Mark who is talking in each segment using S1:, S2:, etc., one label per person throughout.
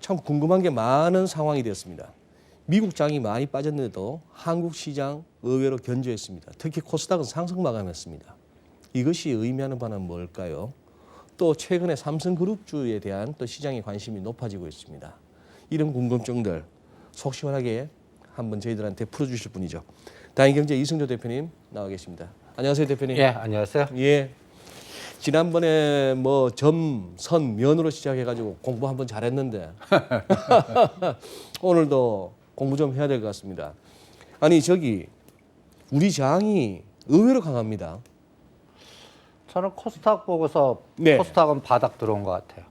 S1: 참 궁금한 게 많은 상황이 되었습니다. 미국 장이 많이 빠졌는데도 한국 시장 의외로 견조했습니다. 특히 코스닥은 상승 마감했습니다. 이것이 의미하는 바는 뭘까요? 또 최근에 삼성그룹주에 대한 또 시장의 관심이 높아지고 있습니다. 이런 궁금증들 속 시원하게 한번 저희들한테 풀어주실 분이죠. 다인경제 이승조 대표님 나와 계십니다. 안녕하세요, 대표님.
S2: 예, 안녕하세요.
S1: 예. 지난번에 뭐 점, 선, 면으로 시작해가지고 공부 한번 잘했는데 오늘도 공부 좀 해야 될 것 같습니다. 아니 저기 우리 장이 의외로 강합니다.
S2: 저는 코스닥 보고서
S1: 네.
S2: 코스닥은 바닥 들어온 것 같아요.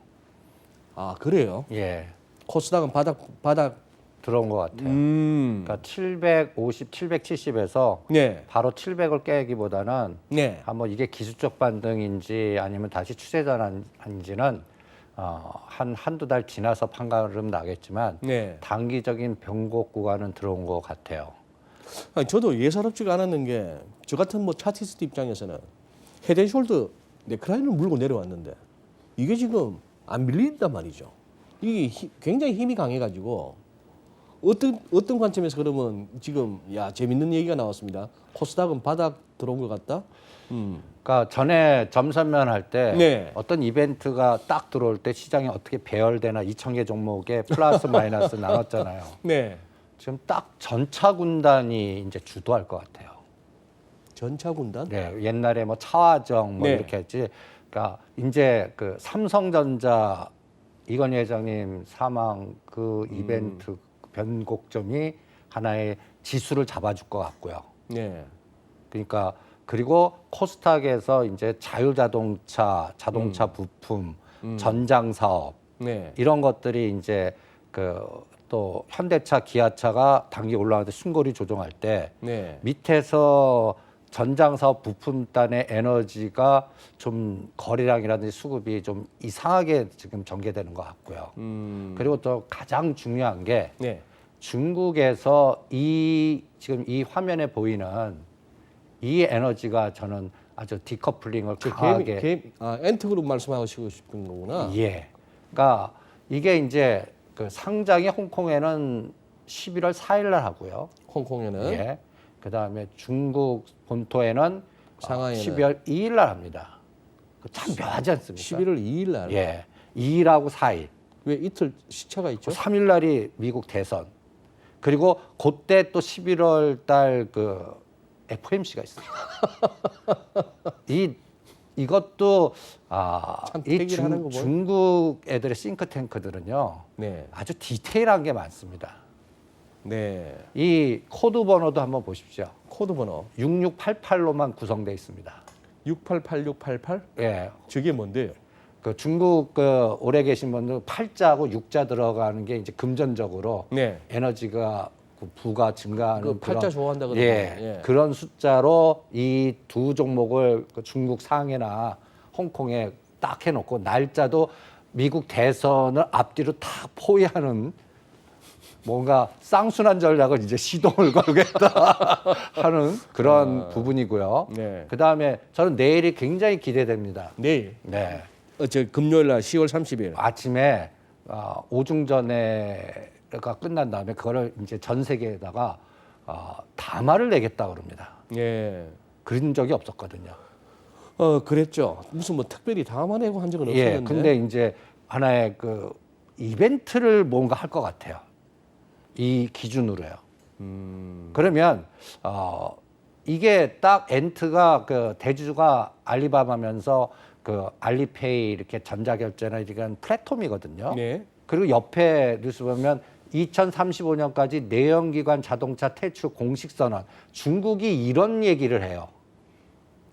S1: 아 그래요?
S2: 예,
S1: 코스닥은 바닥.
S2: 들어온 것 같아요. 그러니까 750, 770에서
S1: 네.
S2: 바로 700을 깨기보다는
S1: 네.
S2: 한번 이게 기술적 반등인지 아니면 다시 추세 전환인지는 한두 달 지나서 판가름 나겠지만
S1: 네.
S2: 단기적인 변곡 구간은 들어온 것 같아요.
S1: 아니, 저도 예사롭지가 않았는 게 저 같은 뭐 차티스트 입장에서는 헤드앤숄더 네크라인을 물고 내려왔는데 이게 지금 안 밀린단 말이죠. 이게 굉장히 힘이 강해가지고 어떤 관점에서 그러면 지금 재밌는 얘기가 나왔습니다. 코스닥은 바닥 들어온 것 같다.
S2: 그러니까 전에 점선면 할 때
S1: 네.
S2: 어떤 이벤트가 딱 들어올 때 시장이 어떻게 배열되나 2,000개 종목에 플러스 마이너스 나눴잖아요.
S1: 네.
S2: 지금 딱 전차 군단이 이제 주도할 것 같아요.
S1: 전차 군단.
S2: 네, 옛날에 뭐 차화정 뭐
S1: 네.
S2: 이렇게 했지. 그러니까 이제 그 삼성전자 이건희 회장님 사망 그 이벤트 변곡점이 하나의 지수를 잡아줄 것 같고요.
S1: 네.
S2: 그러니까 그리고 코스닥에서 이제 자율자동차, 자동차 부품, 전장 사업
S1: 네.
S2: 이런 것들이 이제 그 또 현대차, 기아차가 단기 올라가는데 순거리 조정할 때
S1: 네.
S2: 밑에서 전장 사업 부품단의 에너지가 좀 거래량이라든지 수급이 좀 이상하게 지금 전개되는 것 같고요. 그리고 또 가장 중요한 게
S1: 네.
S2: 중국에서 지금 이 화면에 보이는 이 에너지가 저는 아주 디커플링을 강하게
S1: 엔트그룹 말씀하시고 싶은 거구나.
S2: 예. 그러니까 이게 이제 그 상장이 홍콩에는 11월 4일 날 하고요.
S1: 홍콩에는.
S2: 예. 그다음에 중국 본토에는
S1: 상하이는
S2: 12월 2일 날 합니다. 참 묘하지 않습니까?
S1: 11월 2일 날.
S2: 예. 2일하고 4일.
S1: 왜 이틀 시차가 있죠?
S2: 3일 날이 미국 대선. 그리고 그때 또 11월 달 그 FOMC가 있어요. 이것도
S1: 참
S2: 이
S1: 태기를 하는 거 보면.
S2: 중국 애들의 싱크탱크들은요.
S1: 네.
S2: 아주 디테일한 게 많습니다.
S1: 네.
S2: 이 코드 번호도 한번 보십시오.
S1: 코드 번호
S2: 6688로만 구성되어 있습니다.
S1: 688688?
S2: 예.
S1: 저게 뭔데요?
S2: 그 중국 그 오래 계신 분들 8자하고 6자 들어가는 게 이제 금전적으로
S1: 네.
S2: 에너지가 그 부가 증가하는
S1: 그 팔자 좋아한다 그러면.
S2: 예, 그런 숫자로 이 두 종목을 그 중국 상해나 홍콩에 딱 해놓고 날짜도 미국 대선을 앞뒤로 다 포위하는 뭔가 쌍순환 전략을 이제 시동을 걸겠다 하는 그런 부분이고요.
S1: 네.
S2: 그 다음에 저는 내일이 굉장히 기대됩니다.
S1: 내일.
S2: 네.
S1: 금요일 날 10월 30일.
S2: 아침에 오중전에가 끝난 다음에 그거를 이제 전 세계에다가 담화를 내겠다 그럽니다.
S1: 예.
S2: 그런 적이 없었거든요.
S1: 그랬죠. 무슨 뭐 특별히 담아내고 한 적은
S2: 예,
S1: 없었는데.
S2: 근데 이제 하나의 그 이벤트를 뭔가 할 것 같아요. 이 기준으로요. 그러면 이게 딱 엔트가 그 대주주가 알리바바면서 그 알리페이 이렇게 전자결제나 이런 플랫폼이거든요.
S1: 네.
S2: 그리고 옆에 뉴스 보면 2035년까지 내연기관 자동차 퇴출 공식 선언. 중국이 이런 얘기를 해요.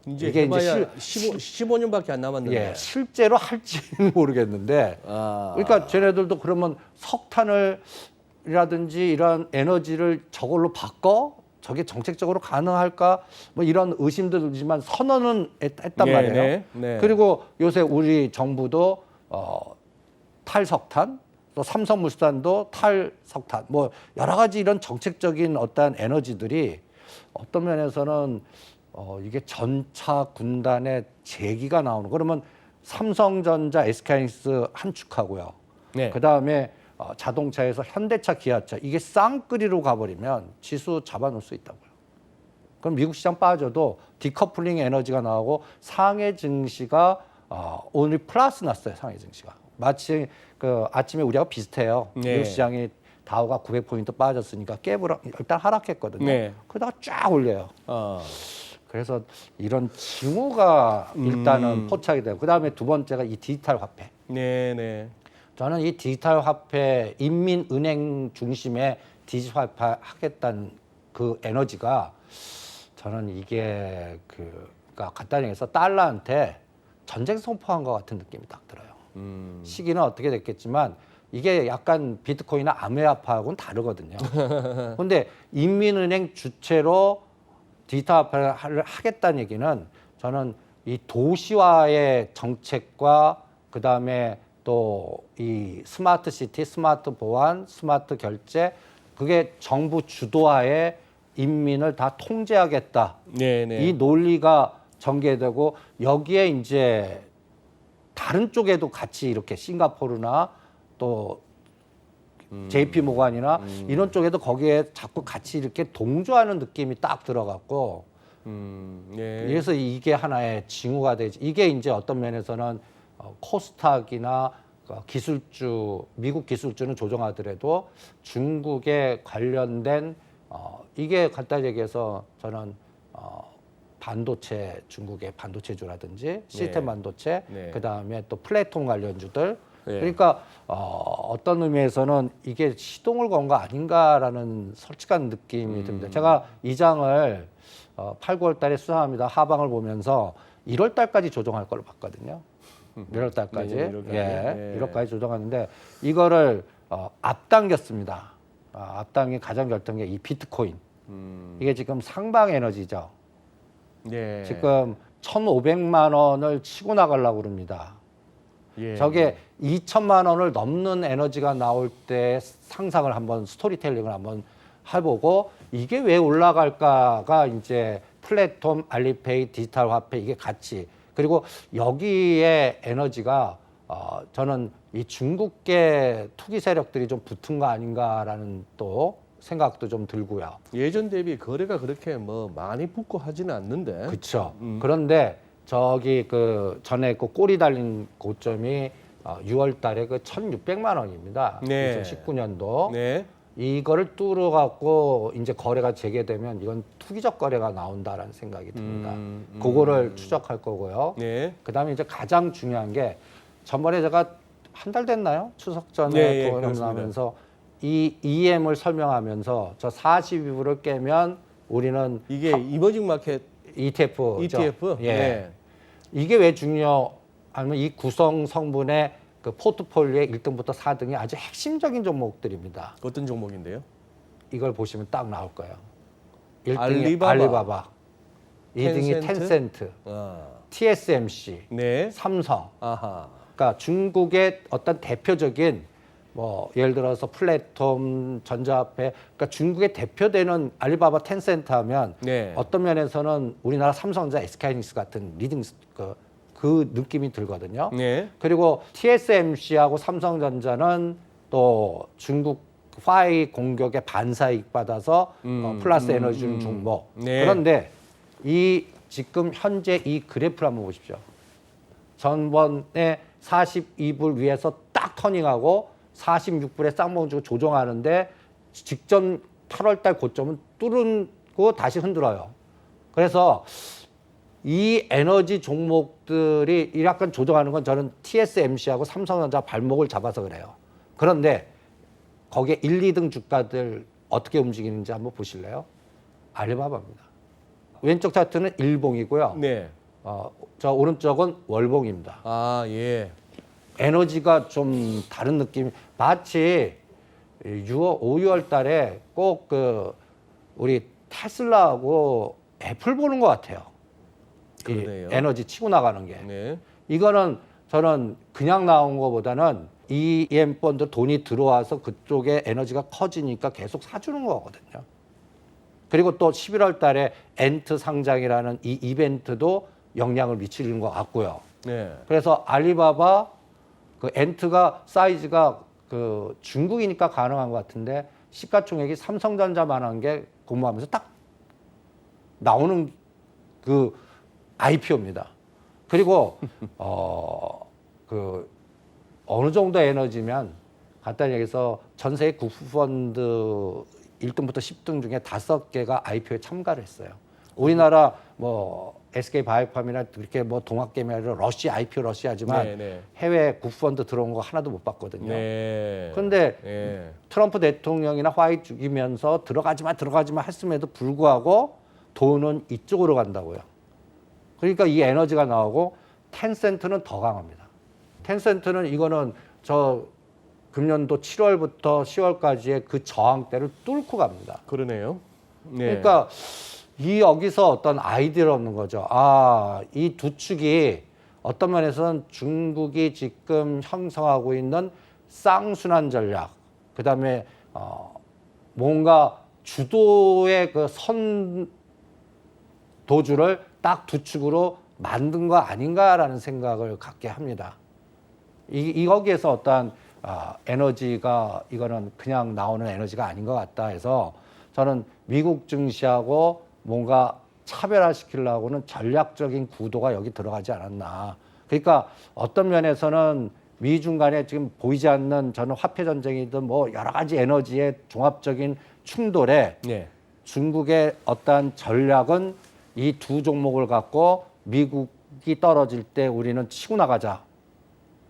S1: 이제
S2: 이게
S1: 해봐야
S2: 이제
S1: 15년밖에 안 남았는데.
S2: 예, 실제로 할지는 모르겠는데. 그러니까 쟤네들도 그러면 석탄을이라든지 이런 에너지를 저걸로 바꿔? 저게 정책적으로 가능할까? 뭐 이런 의심도 들지만 선언은 했단
S1: 네,
S2: 말이에요.
S1: 네, 네.
S2: 그리고 요새 우리 정부도 탈석탄, 또 삼성물산도 탈석탄, 뭐 여러 가지 이런 정책적인 어떠한 에너지들이 어떤 면에서는 이게 전차 군단의 재기가 나오는. 그러면 삼성전자, SK하이닉스 한 축하고요.
S1: 네.
S2: 그 다음에 자동차에서 현대차, 기아차 이게 쌍끌이로 가버리면 지수 잡아놓을 수 있다고요. 그럼 미국 시장 빠져도 디커플링 에너지가 나오고 상해 증시가 오늘 플러스 났어요. 상해 증시가 마치 그 아침에 우리하고 비슷해요.
S1: 네.
S2: 미국 시장이 다우가 900포인트 빠졌으니까 깨부러 일단 하락했거든요.
S1: 네.
S2: 그러다가 쫙 올려요.
S1: 아,
S2: 그래서 이런 징후가 일단은 포착이 되고 그다음에 두 번째가 이 디지털 화폐.
S1: 네네.
S2: 저는 이 디지털 화폐 인민은행 중심의 디지털 화폐 하겠다는 그 에너지가 저는 이게 그러니까 간단히 해서 달러한테 전쟁 선포한 것 같은 느낌이 딱 들어요. 시기는 어떻게 됐겠지만 이게 약간 비트코인이나 아메아파하고는 다르거든요. 그런데 인민은행 주체로 디지털 화폐를 하겠다는 얘기는 저는 이 도시화의 정책과 그 다음에 또 이 스마트 시티, 스마트 보안, 스마트 결제 그게 정부 주도하에 인민을 다 통제하겠다.
S1: 네네.
S2: 이 논리가 전개되고 여기에 이제 다른 쪽에도 같이 이렇게 싱가포르나 또 JP 모간이나 이런 쪽에도 거기에 자꾸 같이 이렇게 동조하는 느낌이 딱 들어갔고
S1: 네.
S2: 그래서 이게 하나의 징후가 되지. 이게 이제 어떤 면에서는 코스닥이나 기술주, 미국 기술주는 조정하더라도 중국에 관련된 이게 간단히 얘기해서 저는 반도체, 중국의 반도체주라든지 시스템 반도체,
S1: 네.
S2: 그다음에 또 플랫폼 관련주들.
S1: 네.
S2: 그러니까 어떤 의미에서는 이게 시동을 건 거 아닌가라는 솔직한 느낌이 듭니다. 제가 이 장을 8, 9월 달에 수상합니다. 하방을 보면서 1월 달까지 조정할 걸로 봤거든요. 1월 달까지.
S1: 내년 1월까지.
S2: 예.
S1: 네.
S2: 1월까지 조정하는데 이거를 앞당겼습니다. 앞당긴 가장 결정적 이 비트코인. 이게 지금 상방 에너지죠.
S1: 네.
S2: 지금 1,500만 원을 치고 나가려고 그럽니다.
S1: 예.
S2: 저게 2천만 원을 넘는 에너지가 나올 때 상상을 한번 스토리텔링을 한번 해보고 이게 왜 올라갈까가 이제 플랫폼, 알리페이, 디지털 화폐 이게 같이 그리고 여기에 에너지가 저는 이 중국계 투기 세력들이 좀 붙은 거 아닌가라는 또 생각도 좀 들고요.
S1: 예전 대비 거래가 그렇게 뭐 많이 붙고 하지는 않는데.
S2: 그렇죠. 그런데 저기 그 전에 그 꼬리 달린 고점이 6월 달에 그 1,600만 원입니다.
S1: 네.
S2: 2019년도.
S1: 네.
S2: 이거를 뚫어 갖고 이제 거래가 재개되면 이건 투기적 거래가 나온다라는 생각이 듭니다. 그거를 추적할 거고요.
S1: 네.
S2: 그다음에 이제 가장 중요한 게 전번에 제가 한 달 됐나요? 추석 전에
S1: 네, 예,
S2: 도움 나면서 이 EM을 설명하면서 저 42부를 깨면 우리는
S1: 이게 이머징 마켓
S2: ETF. 죠.
S1: ETF.
S2: 예.
S1: 네.
S2: 이게 왜 중요하면 이 구성 성분의 그 포트폴리오의 1등부터 4등이 아주 핵심적인 종목들입니다.
S1: 어떤 종목인데요?
S2: 이걸 보시면 딱 나올 거예요. 1등이
S1: 알리바바.
S2: 알리바바, 2등이
S1: 텐센트?
S2: 텐센트,
S1: 아.
S2: TSMC,
S1: 네.
S2: 삼성.
S1: 아하.
S2: 그러니까 중국의 어떤 대표적인 뭐 예를 들어서 플랫폼, 전자화폐, 그러니까 중국의 대표되는 알리바바, 텐센트 하면
S1: 네.
S2: 어떤 면에서는 우리나라 삼성전자, SK하이닉스 같은 리딩 그 느낌이 들거든요.
S1: 네.
S2: 그리고 TSMC하고 삼성전자는 또 중국 화웨이 공격에 반사이익 받아서 플러스 에너지 주는 종목.
S1: 네.
S2: 그런데 이 지금 현재 이 그래프를 한번 보십시오. 전번에 42불 위에서 딱 터닝하고 46불에 쌍봉 주고 조정하는데 직전 8월 달 고점은 뚫고 다시 흔들어요. 그래서 이 에너지 종목들이 약간 조정하는 건 저는 TSMC하고 삼성전자 발목을 잡아서 그래요. 그런데 거기에 1, 2등 주가들 어떻게 움직이는지 한번 보실래요? 알리바바입니다. 왼쪽 차트는 일봉이고요.
S1: 네.
S2: 저 오른쪽은 월봉입니다.
S1: 아, 예.
S2: 에너지가 좀 다른 느낌. 마치 5, 6월 달에 꼭 그 우리 테슬라하고 애플 보는 것 같아요. 이
S1: 그러네요.
S2: 에너지 치고 나가는 게.
S1: 네.
S2: 이거는 저는 그냥 나온 것보다는 EM 펀드 돈이 들어와서 그쪽에 에너지가 커지니까 계속 사주는 거거든요. 그리고 또 11월 달에 엔트 상장이라는 이 이벤트도 영향을 미치는 것 같고요.
S1: 네.
S2: 그래서 알리바바 그 엔트가 사이즈가 그 중국이니까 가능한 것 같은데 시가총액이 삼성전자만한 게 공모하면서 딱 나오는 그 IPO입니다. 그리고 그 어느 정도 에너지면 간단히 얘기해서 전 세계 국부펀드 1등부터 10등 중에 5개가 IPO에 참가를 했어요. 우리나라 뭐 SK 바이오팜이나 그렇게 뭐 동학개미나 러시 IPO 러시아지만
S1: 네, 네.
S2: 해외 국부펀드 들어온 거 하나도 못 봤거든요.
S1: 네.
S2: 그런데
S1: 네.
S2: 트럼프 대통령이나 화이트 죽이면서 들어가지마 했음에도 불구하고 돈은 이쪽으로 간다고요. 그러니까 이 에너지가 나오고 텐센트는 더 강합니다. 텐센트는 이거는 저 금년도 7월부터 10월까지의 그 저항대를 뚫고 갑니다.
S1: 그러네요. 네.
S2: 그러니까 이 여기서 어떤 아이디어를 얻는 거죠. 아, 이 두 축이 어떤 면에서는 중국이 지금 형성하고 있는 쌍순환 전략, 그다음에 뭔가 주도의 그 선도주를 딱 두 축으로 만든 거 아닌가라는 생각을 갖게 합니다. 여기에서 어떤 에너지가 이거는 그냥 나오는 에너지가 아닌 것 같다 해서 저는 미국 증시하고 뭔가 차별화시키려고는 전략적인 구도가 여기 들어가지 않았나. 그러니까 어떤 면에서는 미중 간에 지금 보이지 않는 저는 화폐 전쟁이든 뭐 여러 가지 에너지의 종합적인 충돌에
S1: 네.
S2: 중국의 어떤 전략은 이 두 종목을 갖고 미국이 떨어질 때 우리는 치고 나가자.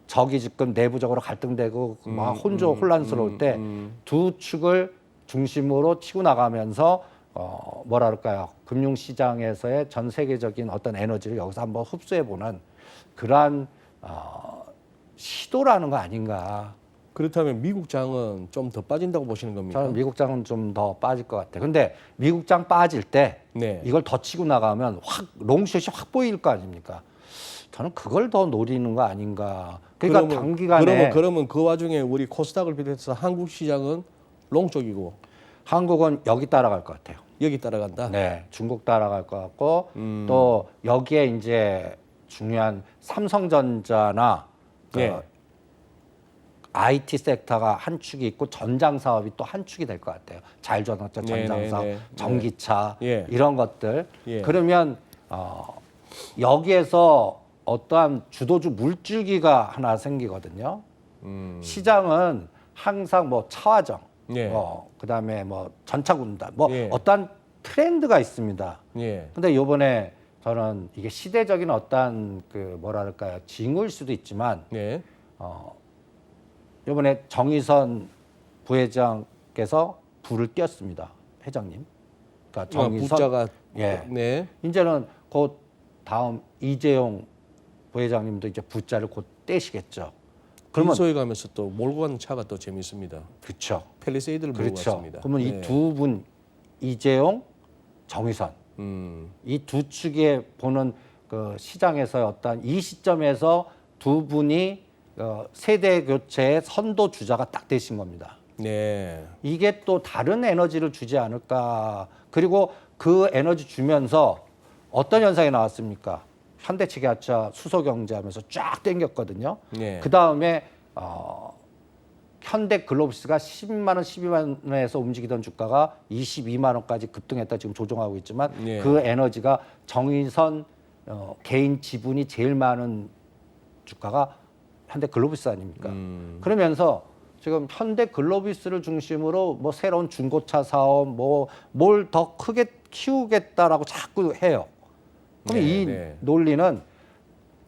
S2: 적이 지금 내부적으로 갈등되고 막 혼란스러울 때 두 축을 중심으로 치고 나가면서 뭐랄까요, 금융시장에서의 전 세계적인 어떤 에너지를 여기서 한번 흡수해보는 그러한 시도라는 거 아닌가.
S1: 그렇다면 미국장은 좀 더 빠진다고 보시는 겁니까?
S2: 저는 미국장은 좀 더 빠질 것 같아요. 근데 미국장 빠질 때
S1: 네.
S2: 이걸 더 치고 나가면 확 롱숏이 확 보일 거 아닙니까? 저는 그걸 더 노리는 거 아닌가. 그러니까 단기간에
S1: 그러면 그 와중에 우리 코스닥을 비롯해서 한국 시장은 롱 쪽이고
S2: 한국은 여기 따라갈 것 같아요.
S1: 여기 따라간다.
S2: 네, 중국 따라갈 것 같고 또 여기에 이제 중요한 삼성전자나
S1: 네.
S2: IT 섹터가 한 축이 있고 전장 사업이 또 한 축이 될 것 같아요. 자율주행차 전장 사업, 전기차
S1: 예.
S2: 이런 것들.
S1: 예.
S2: 그러면 여기에서 어떠한 주도주 물줄기가 하나 생기거든요. 시장은 항상 뭐 차화정,
S1: 예.
S2: 그다음에 뭐 전차 군단, 뭐
S1: 예.
S2: 어떠한 트렌드가 있습니다.
S1: 예.
S2: 근데 요번에 저는 이게 시대적인 어떠한 그 뭐랄까요, 징후일 수도 있지만
S1: 네.
S2: 요번에 정의선 부회장께서 불을 띄웠습니다. 회장님. 그러니까 정의선
S1: 부자가
S2: 예.
S1: 네.
S2: 이제는 곧 다음 이재용 부회장님도 이제 부자를 곧 떼시겠죠. 그러면
S1: 인소에 가면서 또 몰고 가는 차가 또 재밌습니다.
S2: 그렇죠.
S1: 펠리세이드를 몰고
S2: 그렇죠.
S1: 갔습니다.
S2: 그러면
S1: 네.
S2: 이 두 분 이재용, 정의선 이 두 축에 보는 그 시장에서의 어떤 이 시점에서 두 분이 세대 교체의 선도 주자가 딱 되신 겁니다.
S1: 네.
S2: 이게 또 다른 에너지를 주지 않을까. 그리고 그 에너지 주면서 어떤 현상이 나왔습니까? 현대치기아차 수소경제하면서 쫙 땡겼거든요.
S1: 네.
S2: 그 다음에 현대글로비스가 10만 원, 12만 원에서 움직이던 주가가 22만 원까지 급등했다 지금 조정하고 있지만
S1: 네.
S2: 그 에너지가 정의선 개인 지분이 제일 많은 주가가 현대글로비스 아닙니까? 그러면서 지금 현대글로비스를 중심으로 뭐 새로운 중고차 사업 뭐 뭘 더 크게 키우겠다라고 자꾸 해요. 그럼
S1: 네,
S2: 이
S1: 네.
S2: 논리는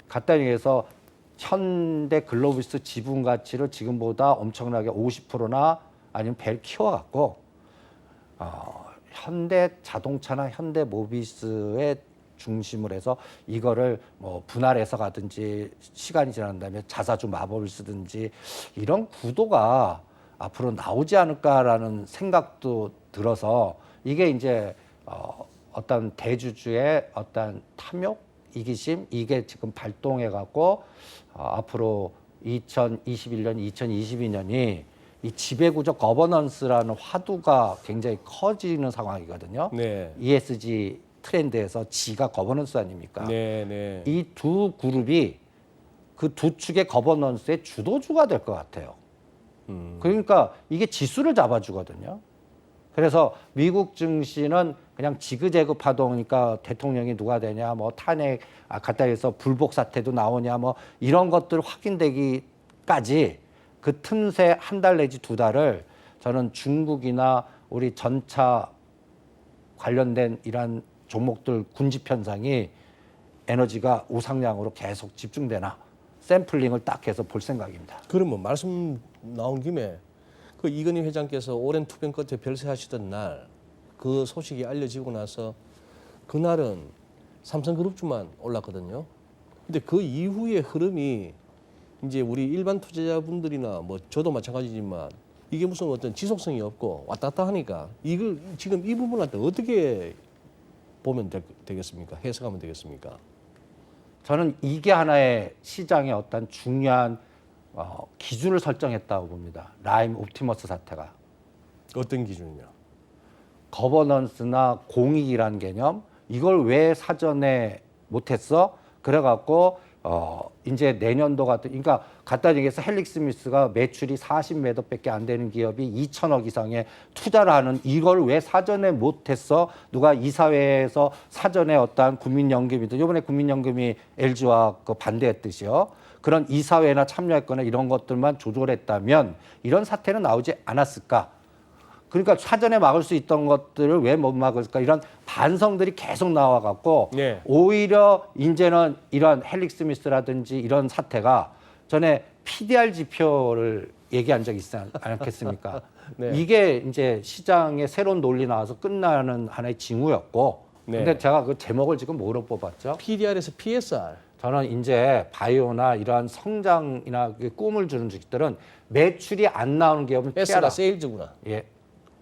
S2: 간단히 얘기해서 현대글로비스 지분 가치를 지금보다 엄청나게 50%나 아니면 배를 키워갖고 현대자동차나 현대모비스의 중심을 해서 이거를 뭐 분할해서 가든지 시간이 지난 다음에 자사주 마법을 쓰든지 이런 구도가 앞으로 나오지 않을까라는 생각도 들어서 이게 이제 어떤 대주주의 어떤 탐욕, 이기심 이게 지금 발동해 갖고 앞으로 2021년, 2022년이 이 지배구조 거버넌스라는 화두가 굉장히 커지는 상황이거든요.
S1: 네.
S2: ESG 트렌드에서 G가 거버넌스 아닙니까?
S1: 네, 네.
S2: 이 두 그룹이 그 두 축의 거버넌스의 주도주가 될 것 같아요. 그러니까 이게 지수를 잡아주거든요. 그래서 미국 증시는 그냥 지그재그 파동이니까 대통령이 누가 되냐, 뭐 탄핵, 갖다 해서 불복 사태도 나오냐, 뭐 이런 것들 확인되기까지 그 틈새 한 달 내지 두 달을 저는 중국이나 우리 전차 관련된 이러한 종목들 군집 현상이 에너지가 우상향으로 계속 집중되나 샘플링을 딱 해서 볼 생각입니다.
S1: 그러면 말씀 나온 김에 그 이건희 회장께서 오랜 투병 끝에 별세하시던 날 그 소식이 알려지고 나서 그날은 삼성그룹주만 올랐거든요. 근데 그 이후의 흐름이 이제 우리 일반 투자자분들이나 뭐 저도 마찬가지지만 이게 무슨 어떤 지속성이 없고 왔다 갔다 하니까 이걸 지금 이 부분한테 어떻게 보면 되겠습니까? 해석하면 되겠습니까?
S2: 저는 이게 하나의 시장의 어떤 중요한 기준을 설정했다고 봅니다. 라임 옵티머스 사태가.
S1: 어떤 기준이냐?
S2: 거버넌스나 공익이라는 개념, 이걸 왜 사전에 못했어? 그래갖고 이제 내년도 같은, 그러니까 간단히 얘기해서 헬릭스미스가 매출이 40매덕밖에 안 되는 기업이 2천억 이상의 투자를 하는, 이걸 왜 사전에 못했어? 누가 이사회에서 사전에 어떠한 국민연금이든, 이번에 국민연금이 LG와 그 반대했듯이요. 그런 이사회나 참여했거나 이런 것들만 조절했다면 이런 사태는 나오지 않았을까? 그러니까 사전에 막을 수 있던 것들을 왜 못 막을까? 이런 반성들이 계속 나와갖고
S1: 네.
S2: 오히려 이제는 이런 헬릭스미스라든지 이런 사태가 전에 PDR 지표를 얘기한 적이 있지 않겠습니까?
S1: 네.
S2: 이게 이제 시장에 새로운 논리 나와서 끝나는 하나의 징후였고,
S1: 네.
S2: 근데 제가 그 제목을 지금 뭐로 뽑았죠?
S1: PDR에서 PSR.
S2: 저는 이제 바이오나 이러한 성장이나 그 꿈을 주는 주식들은 매출이 안 나오는 기업은
S1: S가
S2: 피하라.
S1: 세일즈구나.
S2: 예,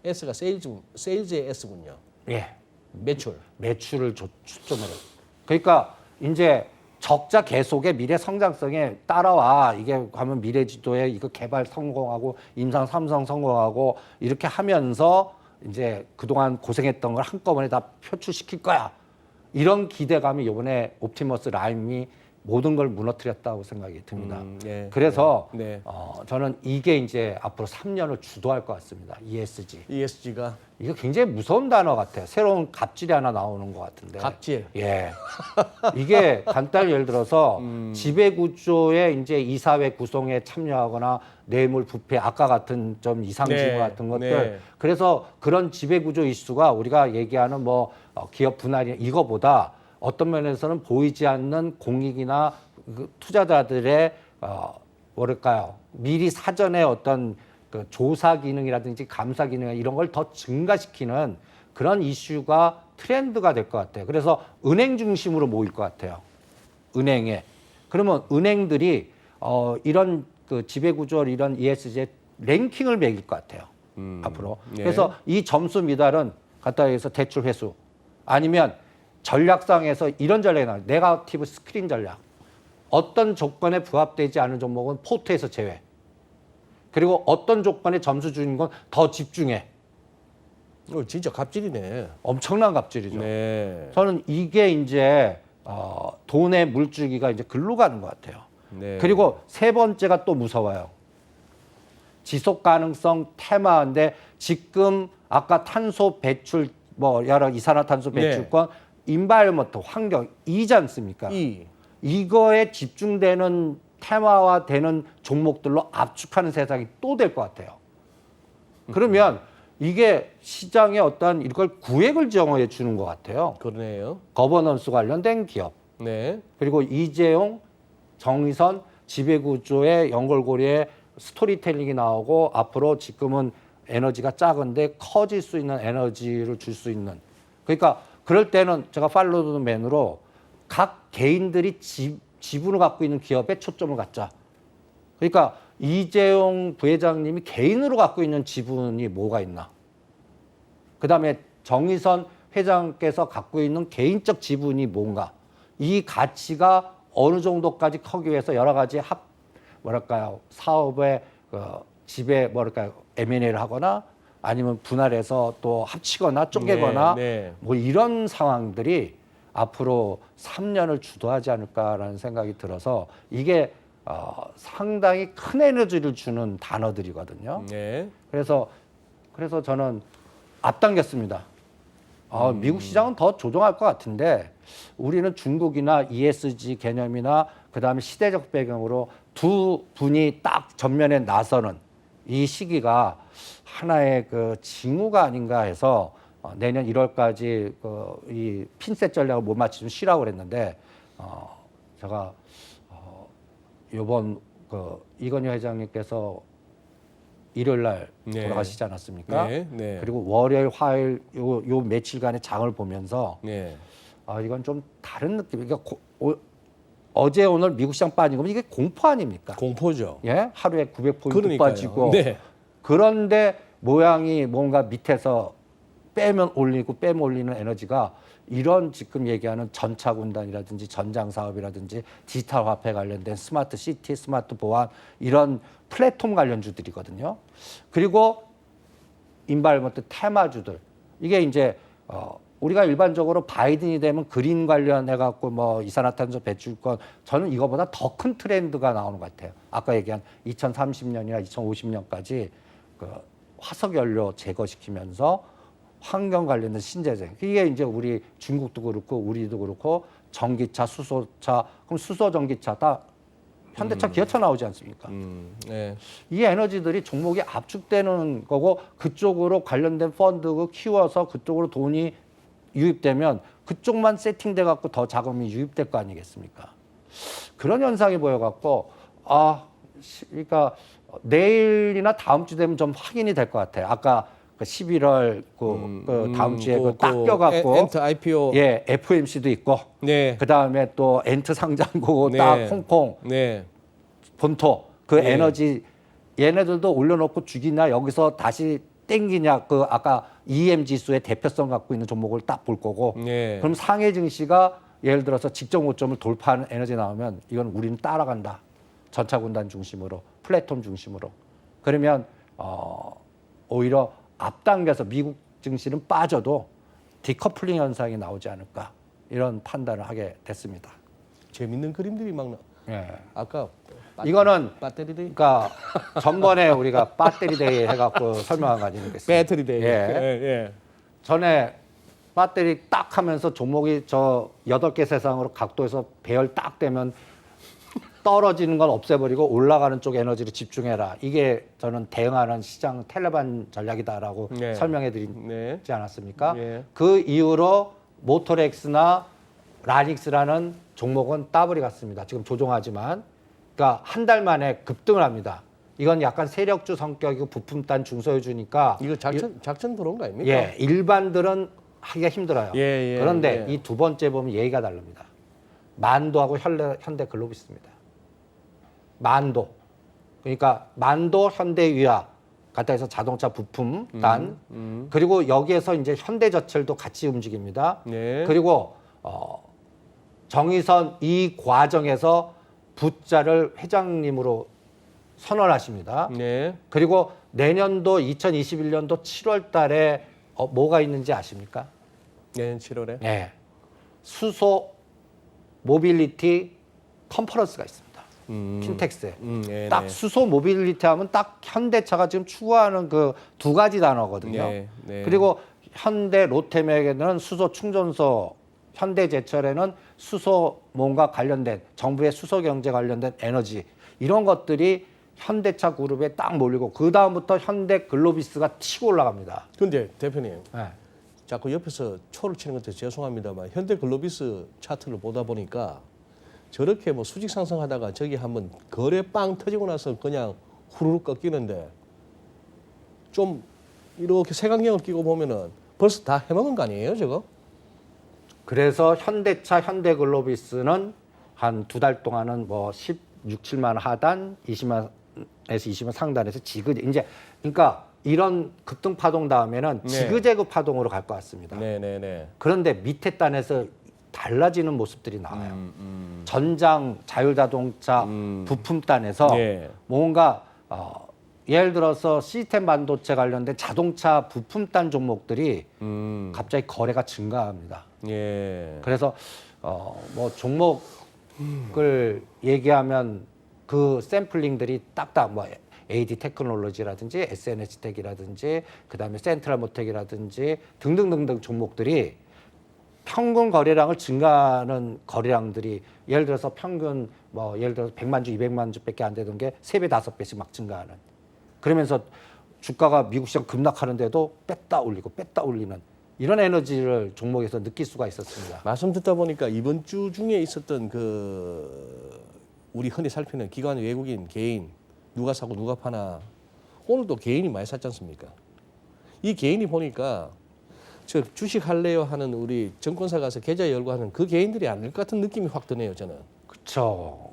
S1: S가 세일즈의 S군요.
S2: 예.
S1: 매출.
S2: 매출을 초점으로. 그러니까 이제 적자 계속의 미래 성장성에 따라와. 이게 가면 미래 지도에 이거 개발 성공하고 임상 삼성 성공하고 이렇게 하면서 이제 그동안 고생했던 걸 한꺼번에 다 표출시킬 거야. 이런 기대감이 이번에 옵티머스 라임이 모든 걸 무너뜨렸다고 생각이 듭니다.
S1: 네,
S2: 그래서
S1: 네.
S2: 저는 이게 이제 앞으로 3년을 주도할 것 같습니다. ESG.
S1: ESG가
S2: 이거 굉장히 무서운 단어 같아요. 새로운 갑질이 하나 나오는 것 같은데.
S1: 갑질.
S2: 예. 이게 간단히 예를 들어서 지배구조의 이제 이사회 구성에 참여하거나 뇌물 부패, 아까 같은 좀 이상징후
S1: 네,
S2: 같은 것들.
S1: 네.
S2: 그래서 그런 지배구조 이슈가 우리가 얘기하는 뭐 기업 분할이 이거보다 어떤 면에서는 보이지 않는 공익이나 그 투자자들의 뭐랄까요, 미리 사전에 어떤 그 조사 기능이라든지 감사 기능 이런 걸 더 증가시키는 그런 이슈가 트렌드가 될 것 같아요. 그래서 은행 중심으로 모일 것 같아요. 은행에. 그러면 은행들이 이런 그 지배구조 이런 ESG의 랭킹을 매길 것 같아요. 앞으로.
S1: 네.
S2: 그래서 이 점수 미달은 갖다 해서 대출 회수 아니면 전략상에서 이런 전략이 나와요. 네거티브 스크린 전략. 어떤 조건에 부합되지 않은 종목은 포트에서 제외. 그리고 어떤 조건에 점수 주는 건 더 집중해.
S1: 진짜 갑질이네.
S2: 엄청난 갑질이죠.
S1: 네.
S2: 저는 이게 이제 돈의 물줄기가 이제 글로 가는 것 같아요.
S1: 네.
S2: 그리고 세 번째가 또 무서워요. 지속 가능성 테마인데 지금 아까 탄소 배출 뭐 여러 이산화탄소 배출권 인바이러먼트 환경 이지 않습니까? 이거에 집중되는 테마화 되는 종목들로 압축하는 세상이 또 될 것 같아요. 그러면 이게 시장에 어떤 이걸 구획을 정해 주는 것 같아요.
S1: 그러네요.
S2: 거버넌스 관련된 기업.
S1: 네.
S2: 그리고 이재용, 정의선, 지배구조의 연결고리에 스토리텔링이 나오고 앞으로 지금은 에너지가 작은데 커질 수 있는 에너지를 줄 수 있는. 그러니까 그럴 때는 제가 팔로우맨으로 각 개인들이 지분을 갖고 있는 기업에 초점을 갖자. 그러니까 이재용 부회장님이 개인으로 갖고 있는 지분이 뭐가 있나. 그다음에 정의선 회장께서 갖고 있는 개인적 지분이 뭔가. 이 가치가 어느 정도까지 커기 위해서 여러 가지 뭐랄까요, 사업의 집에 뭐랄까요, M&A를 하거나 아니면 분할해서 또 합치거나 쪼개거나 뭐 이런 상황들이 앞으로 3년을 주도하지 않을까라는 생각이 들어서 이게 상당히 큰 에너지를 주는 단어들이거든요.
S1: 네.
S2: 그래서 저는 앞당겼습니다. 미국 시장은 더 조정할 것 같은데 우리는 중국이나 ESG 개념이나 그다음에 시대적 배경으로 두 분이 딱 전면에 나서는 이 시기가 하나의 그 징후가 아닌가 해서 내년 1월까지 이 핀셋 전략을 못 맞추면 쉬라고 그랬는데 제가 요번 이건희 회장님께서 일요일 날
S1: 네.
S2: 돌아가시지 않았습니까?
S1: 네, 네.
S2: 그리고 월요일, 화요일 요 며칠간의 장을 보면서
S1: 네.
S2: 이건 좀 다른 느낌. 그러니까 어제 오늘 미국 시장 빠진 거면 이게 공포 아닙니까?
S1: 공포죠.
S2: 예, 하루에 900포인트
S1: 그러니까요.
S2: 빠지고.
S1: 네.
S2: 그런데 모양이 뭔가 밑에서 빼면 올리고 빼면 올리는 에너지가 이런 지금 얘기하는 전차 군단이라든지 전장 사업이라든지 디지털 화폐 관련된 스마트 시티, 스마트 보안 이런 플랫폼 관련주들이거든요. 그리고 인바이러먼트 테마주들. 이게 이제 우리가 일반적으로 바이든이 되면 그린 관련해 갖고 뭐 이산화탄소 배출권 저는 이거보다 더 큰 트렌드가 나오는 것 같아요. 아까 얘기한 2030년이나 2050년까지 그 화석 연료 제거시키면서 환경 관련된 신재생. 이게 이제 우리 중국도 그렇고 우리도 그렇고 전기차, 수소차, 그럼 수소 전기차 다 현대차, 기아차 나오지 않습니까?
S1: 네.
S2: 이 에너지들이 종목이 압축되는 거고 그쪽으로 관련된 펀드 키워서 그쪽으로 돈이 유입되면 그쪽만 세팅돼 갖고 더 자금이 유입될 거 아니겠습니까? 그런 현상이 보여 갖고 그러니까 내일이나 다음 주 되면 좀 확인이 될 것 같아요. 아까 11월 다음 주에 딱 껴갖고
S1: 엔트 IPO.
S2: 예, FOMC도 있고
S1: 네.
S2: 그 다음에 또 엔트 상장 그거
S1: 네.
S2: 딱 홍콩
S1: 네.
S2: 본토 그
S1: 네.
S2: 에너지 얘네들도 올려놓고 죽이냐 여기서 다시 땡기냐 그 아까 EM 지수의 대표성 갖고 있는 종목을 딱 볼 거고
S1: 네.
S2: 그럼 상해 증시가 예를 들어서 직전 고점을 돌파하는 에너지 나오면 이건 우리는 따라간다. 전차 군단 중심으로 플랫폼 중심으로 그러면 오히려 앞당겨서 미국 증시는 빠져도 디커플링 현상이 나오지 않을까 이런 판단을 하게 됐습니다.
S1: 재밌는 그림들이 막
S2: 예.
S1: 아까
S2: 이거는
S1: 배터리 데이.
S2: 그러니까 전번에 우리가 배터리 데이 해갖고 설명한 거 아니겠습니까?
S1: 배터리 데이.
S2: 예.
S1: 예.
S2: 전에 배터리 딱 하면서 종목이 저 8개 세상으로 각도에서 배열 딱 되면 떨어지는 건 없애버리고 올라가는 쪽 에너지를 집중해라. 이게 저는 대응하는 시장 텔레반 전략이다라고
S1: 네.
S2: 설명해드리지
S1: 네.
S2: 않았습니까?
S1: 네.
S2: 그 이후로 모토렉스나 라닉스라는 종목은 따블이 갔습니다. 지금 조종하지만 그러니까 한 달 만에 급등을 합니다. 이건 약간 세력주 성격이고 부품단 중소유주니까
S1: 이거 작전 들어온 거 아닙니까?
S2: 예, 일반들은 하기가 힘들어요.
S1: 예,
S2: 그런데
S1: 예.
S2: 이 두 번째 보면 예의가 다릅니다. 만도하고 현대 글로비스입니다. 만도. 그러니까 만도 현대유약 갖다 해서 자동차 부품단 그리고 여기에서 이제 현대저철도 같이 움직입니다.
S1: 네.
S2: 그리고 정의선 이 과정에서 부자를 회장님으로 선언하십니다.
S1: 네.
S2: 그리고 내년도 2021년도 7월 달에 뭐가 있는지 아십니까?
S1: 내년 7월에.
S2: 네. 수소 모빌리티 컨퍼런스가 있습니다. 킨텍스에.
S1: 네,
S2: 딱
S1: 네.
S2: 수소 모빌리티 하면 딱 현대차가 지금 추구하는 그 두 가지 단어거든요.
S1: 네, 네.
S2: 그리고 현대 롯데맥에는 수소 충전소, 현대제철에는 수소 뭔가 관련된 정부의 수소 경제 관련된 에너지 이런 것들이 현대차 그룹에 딱 몰리고 그 다음부터 현대 글로비스가 치고 올라갑니다.
S1: 근데 대표님,
S2: 네.
S1: 자꾸 옆에서 초를 치는 것도 죄송합니다만 현대 글로비스 차트를 보다 보니까 저렇게 뭐 수직 상승하다가 저기 한번 거래 빵 터지고 나서 그냥 후루룩 꺾이는데 좀 이렇게 색안경을 끼고 보면은 벌써 다 해먹은 거 아니에요, 저거?
S2: 그래서 현대차, 현대글로비스는 한 두 달 동안은 뭐 16, 7만 하단, 20만에서 20만 상단에서 지그재 이제 그러니까 이런 급등 파동 다음에는
S1: 네.
S2: 지그재그 파동으로 갈 것 같습니다.
S1: 네네네.
S2: 그런데 밑에 단에서 달라지는 모습들이 나와요. 전장, 자율자동차, 부품 단에서
S1: 네.
S2: 뭔가 예를 들어서 시스템 반도체 관련된 자동차 부품 단 종목들이 갑자기 거래가 증가합니다.
S1: 예.
S2: 그래서 뭐 종목을 얘기하면 그 샘플링들이 딱딱 뭐 AD 테크놀로지라든지 SNS텍이라든지 그다음에 센트럴 모텍이라든지 등등등등 종목들이 평균 거래량을 증가하는 거래량들이 예를 들어서 평균 뭐 예를 들어서 100만 주, 200만 주밖에 안 되던 게 3배, 5배씩 막 증가하는. 그러면서 주가가 미국 시장 급락하는데도 뺐다 올리는 이런 에너지를 종목에서 느낄 수가 있었습니다.
S1: 말씀 듣다 보니까 이번 주 중에 있었던 그 우리 흔히 살피는 기관, 외국인, 개인 누가 사고 누가 파나 오늘도 개인이 많이 샀지 않습니까? 이 개인이 보니까 저 주식 할래요 하는 우리 증권사 가서 계좌 열고 하는 그 개인들이 아닐 것 같은 느낌이 확 드네요, 저는.
S2: 그렇죠.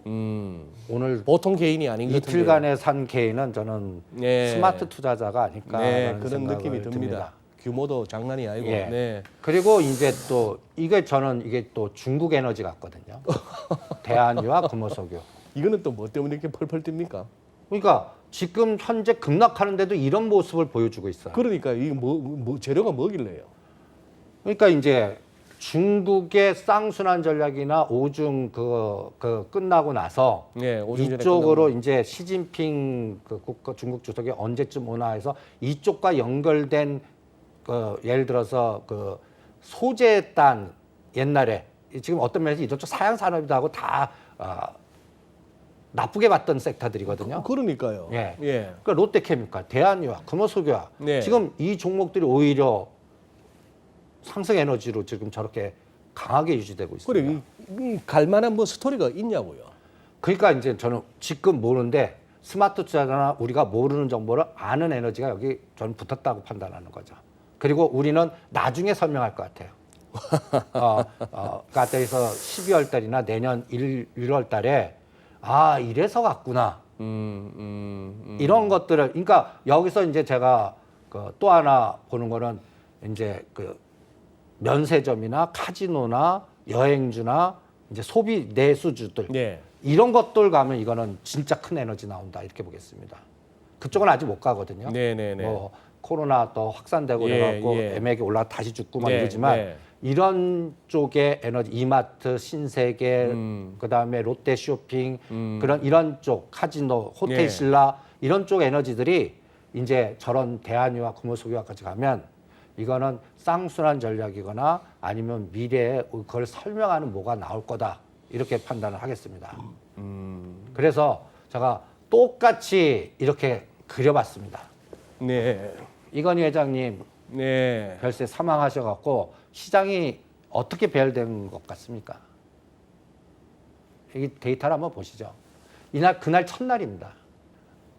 S2: 오늘
S1: 보통 개인이 아닌 것 같은데.
S2: 이틀간에 산 개인은 저는
S1: 네.
S2: 스마트 투자자가 아닐까
S1: 네,
S2: 하는
S1: 그런
S2: 생각을
S1: 느낌이 듭니다. 규모도 장난이 아니고.
S2: 예.
S1: 네.
S2: 그리고 이제 또 이게 저는 이게 또 중국 에너지 같거든요. 대한유와 금호석유.
S1: 이거는 또 뭐 때문에 이렇게 펄펄 뜁니까?
S2: 그러니까 지금 현재 급락하는데도 이런 모습을 보여주고 있어요.
S1: 그러니까 이게 뭐 재료가 뭐길래요?
S2: 그러니까 이제 중국의 쌍순환 전략이나 오중 그 끝나고 나서
S1: 네, 오중 전에
S2: 이쪽으로 이제 시진핑 그 중국 주석이 언제쯤 오나 해서 이쪽과 연결된 예를 들어서 그 소재단 옛날에 지금 어떤 면에서 이쪽 사양 산업이도 하고 다 나쁘게 봤던 섹터들이거든요.
S1: 그러니까요.
S2: 예.
S1: 예.
S2: 그러니까 롯데케미칼, 대한유화, 금호석유화
S1: 네.
S2: 지금 이 종목들이 오히려 상승 에너지로 지금 저렇게 강하게 유지되고 있습니다.
S1: 그래, 이 갈만한 뭐 스토리가 있냐고요.
S2: 그러니까 이제 저는 지금 모르는데 스마트 투자자나 우리가 모르는 정보를 아는 에너지가 여기 저는 붙었다고 판단하는 거죠. 그리고 우리는 나중에 설명할 것 같아요. 그러니까 그래서 12월 달이나 내년 1월 달에 이래서 갔구나. 이런 것들을 그러니까 여기서 이제 제가 또 하나 보는 거는 이제 그 면세점이나 카지노나 여행주나 이제 소비 내수주들
S1: 네.
S2: 이런 것들 가면 이거는 진짜 큰 에너지 나온다 이렇게 보겠습니다. 그쪽은 아직 못 가거든요.
S1: 네네네.
S2: 뭐 코로나 또 확산되고
S1: 예,
S2: 그래갖고
S1: 예.
S2: 애매하게 올라 다시 죽고 막
S1: 네,
S2: 이러지만
S1: 네.
S2: 이런 쪽의 에너지 이마트, 신세계, 그다음에 롯데 쇼핑 그런 이런 쪽 카지노, 호텔
S1: 예.
S2: 신라 이런 쪽 에너지들이 이제 저런 대한유와 금호석유화까지 가면 이거는 쌍순환 전략이거나 아니면 미래에 그걸 설명하는 뭐가 나올 거다 이렇게 판단을 하겠습니다. 그래서 제가 똑같이 이렇게 그려봤습니다.
S1: 네.
S2: 이건희 회장님
S1: 네.
S2: 별세 사망하셔갖고 시장이 어떻게 배열된 것 같습니까? 이 데이터를 한번 보시죠. 그날 첫날입니다.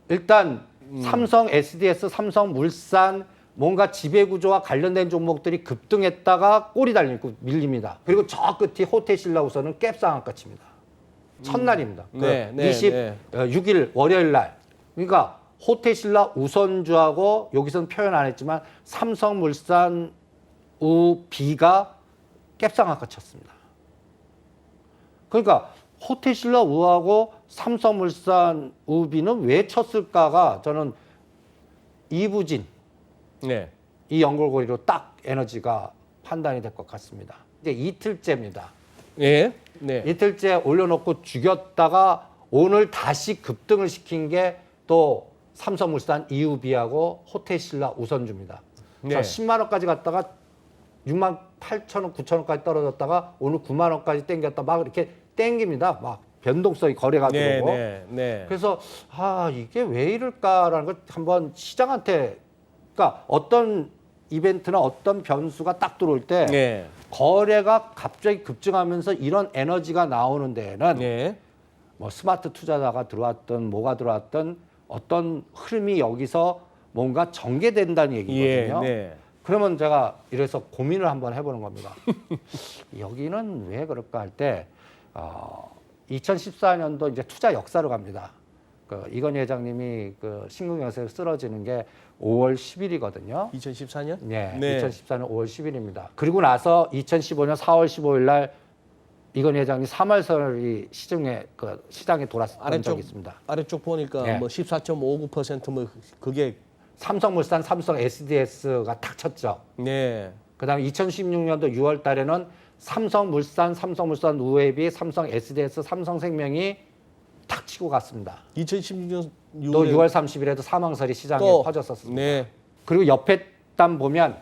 S2: 일단 삼성 SDS, 삼성물산 뭔가 지배구조와 관련된 종목들이 급등했다가 꼬리 달리고 밀립니다. 그리고 저 끝이 호텔신라우선은 갭상한가치입니다. 첫날입니다.
S1: 네,
S2: 그
S1: 네,
S2: 26일 월요일 날. 그러니까 호텔신라 우선주하고 여기서는 표현 안 했지만 삼성물산 우비가 갭상한가 쳤습니다. 그러니까 호텔신라 우하고 삼성물산 우비는 왜 쳤을까가 저는 이부진
S1: 네.
S2: 이 연결고리로 딱 에너지가 판단이 될 것 같습니다. 이제 이틀째입니다.
S1: 예. 네.
S2: 이틀째 올려놓고 죽였다가 오늘 다시 급등을 시킨 게 또 삼성물산 이우비하고 호텔신라 우선주입니다.
S1: 네.
S2: 10만 원까지 갔다가 6만 8천 원, 9천 원까지 떨어졌다가 오늘 9만 원까지 땡겼다 막 이렇게 땡깁니다. 막 변동성이 거래가
S1: 네,
S2: 들어오고.
S1: 네, 네.
S2: 그래서 이게 왜 이럴까라는 걸 한번 시장한테 그러니까 어떤 이벤트나 어떤 변수가 딱 들어올 때
S1: 네.
S2: 거래가 갑자기 급증하면서 이런 에너지가 나오는 데에는
S1: 네.
S2: 뭐 스마트 투자자가 들어왔던 뭐가 들어왔던 어떤 흐름이 여기서 뭔가 전개된다는 얘기거든요.
S1: 예, 네.
S2: 그러면 제가 이래서 고민을 한번 해보는 겁니다. 여기는 왜 그럴까 할 때 2014년도 이제 투자 역사로 갑니다. 이건희 회장님이 신궁경세에 쓰러지는 게 5월 10일이거든요.
S1: 2014년?
S2: 네,
S1: 네.
S2: 2014년 5월 10일입니다. 그리고 나서 2015년 4월 15일 날 이건희 회장이 3월설이 시장에 돌았던 적이 있습니다.
S1: 아래쪽 보니까
S2: 네.
S1: 뭐 14.59% 뭐 그게
S2: 삼성물산, 삼성 SDS가 탁 쳤죠.
S1: 네.
S2: 그다음에 2016년도 6월 달에는 삼성물산 우회비, 삼성 SDS, 삼성생명이 탁 치고 갔습니다.
S1: 2016년
S2: 또
S1: 6월에
S2: 6월 30일에도 사망설이 시장에
S1: 또
S2: 퍼졌었습니다.
S1: 네.
S2: 그리고 옆에 단 보면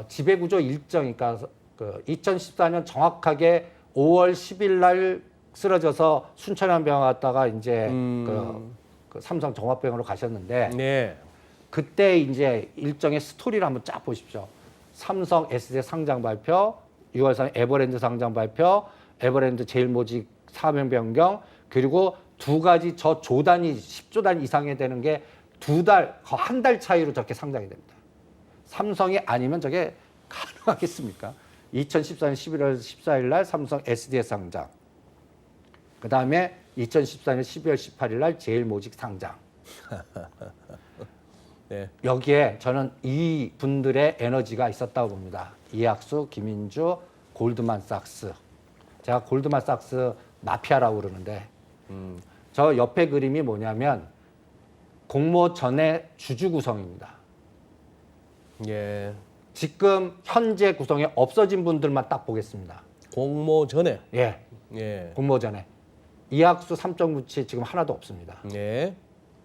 S2: 지배구조 일정, 그러니까 그 2014년 정확하게 5월 10일 날 쓰러져서 순천향병원 갔다가 이제 그 삼성 종합병원으로 가셨는데
S1: 네.
S2: 그때 이제 일정의 스토리를 한번 쫙 보십시오. 삼성 SD 상장 발표, 6월 3일 에버랜드 상장 발표, 에버랜드 제일모직 사명 변경, 그리고 두 가지 저 조단위 10조 단 이상이 되는 게 한 달 차이로 저렇게 상장이 됩니다. 삼성이 아니면 저게 가능하겠습니까? 2014년 11월 14일 날 삼성 SDS 상장. 그 다음에 2014년 12월 18일 날 제일모직 상장.
S1: 네.
S2: 여기에 저는 이 분들의 에너지가 있었다고 봅니다. 이학수, 김인주, 골드만삭스. 제가 골드만삭스 마피아라고 그러는데 저 옆에 그림이 뭐냐면 공모전의 주주 구성입니다.
S1: 예.
S2: 지금 현재 구성에 없어진 분들만 딱 보겠습니다.
S1: 공모 전에.
S2: 예,
S1: 예.
S2: 공모전에 이학수 3.97 지금 하나도 없습니다.
S1: 예.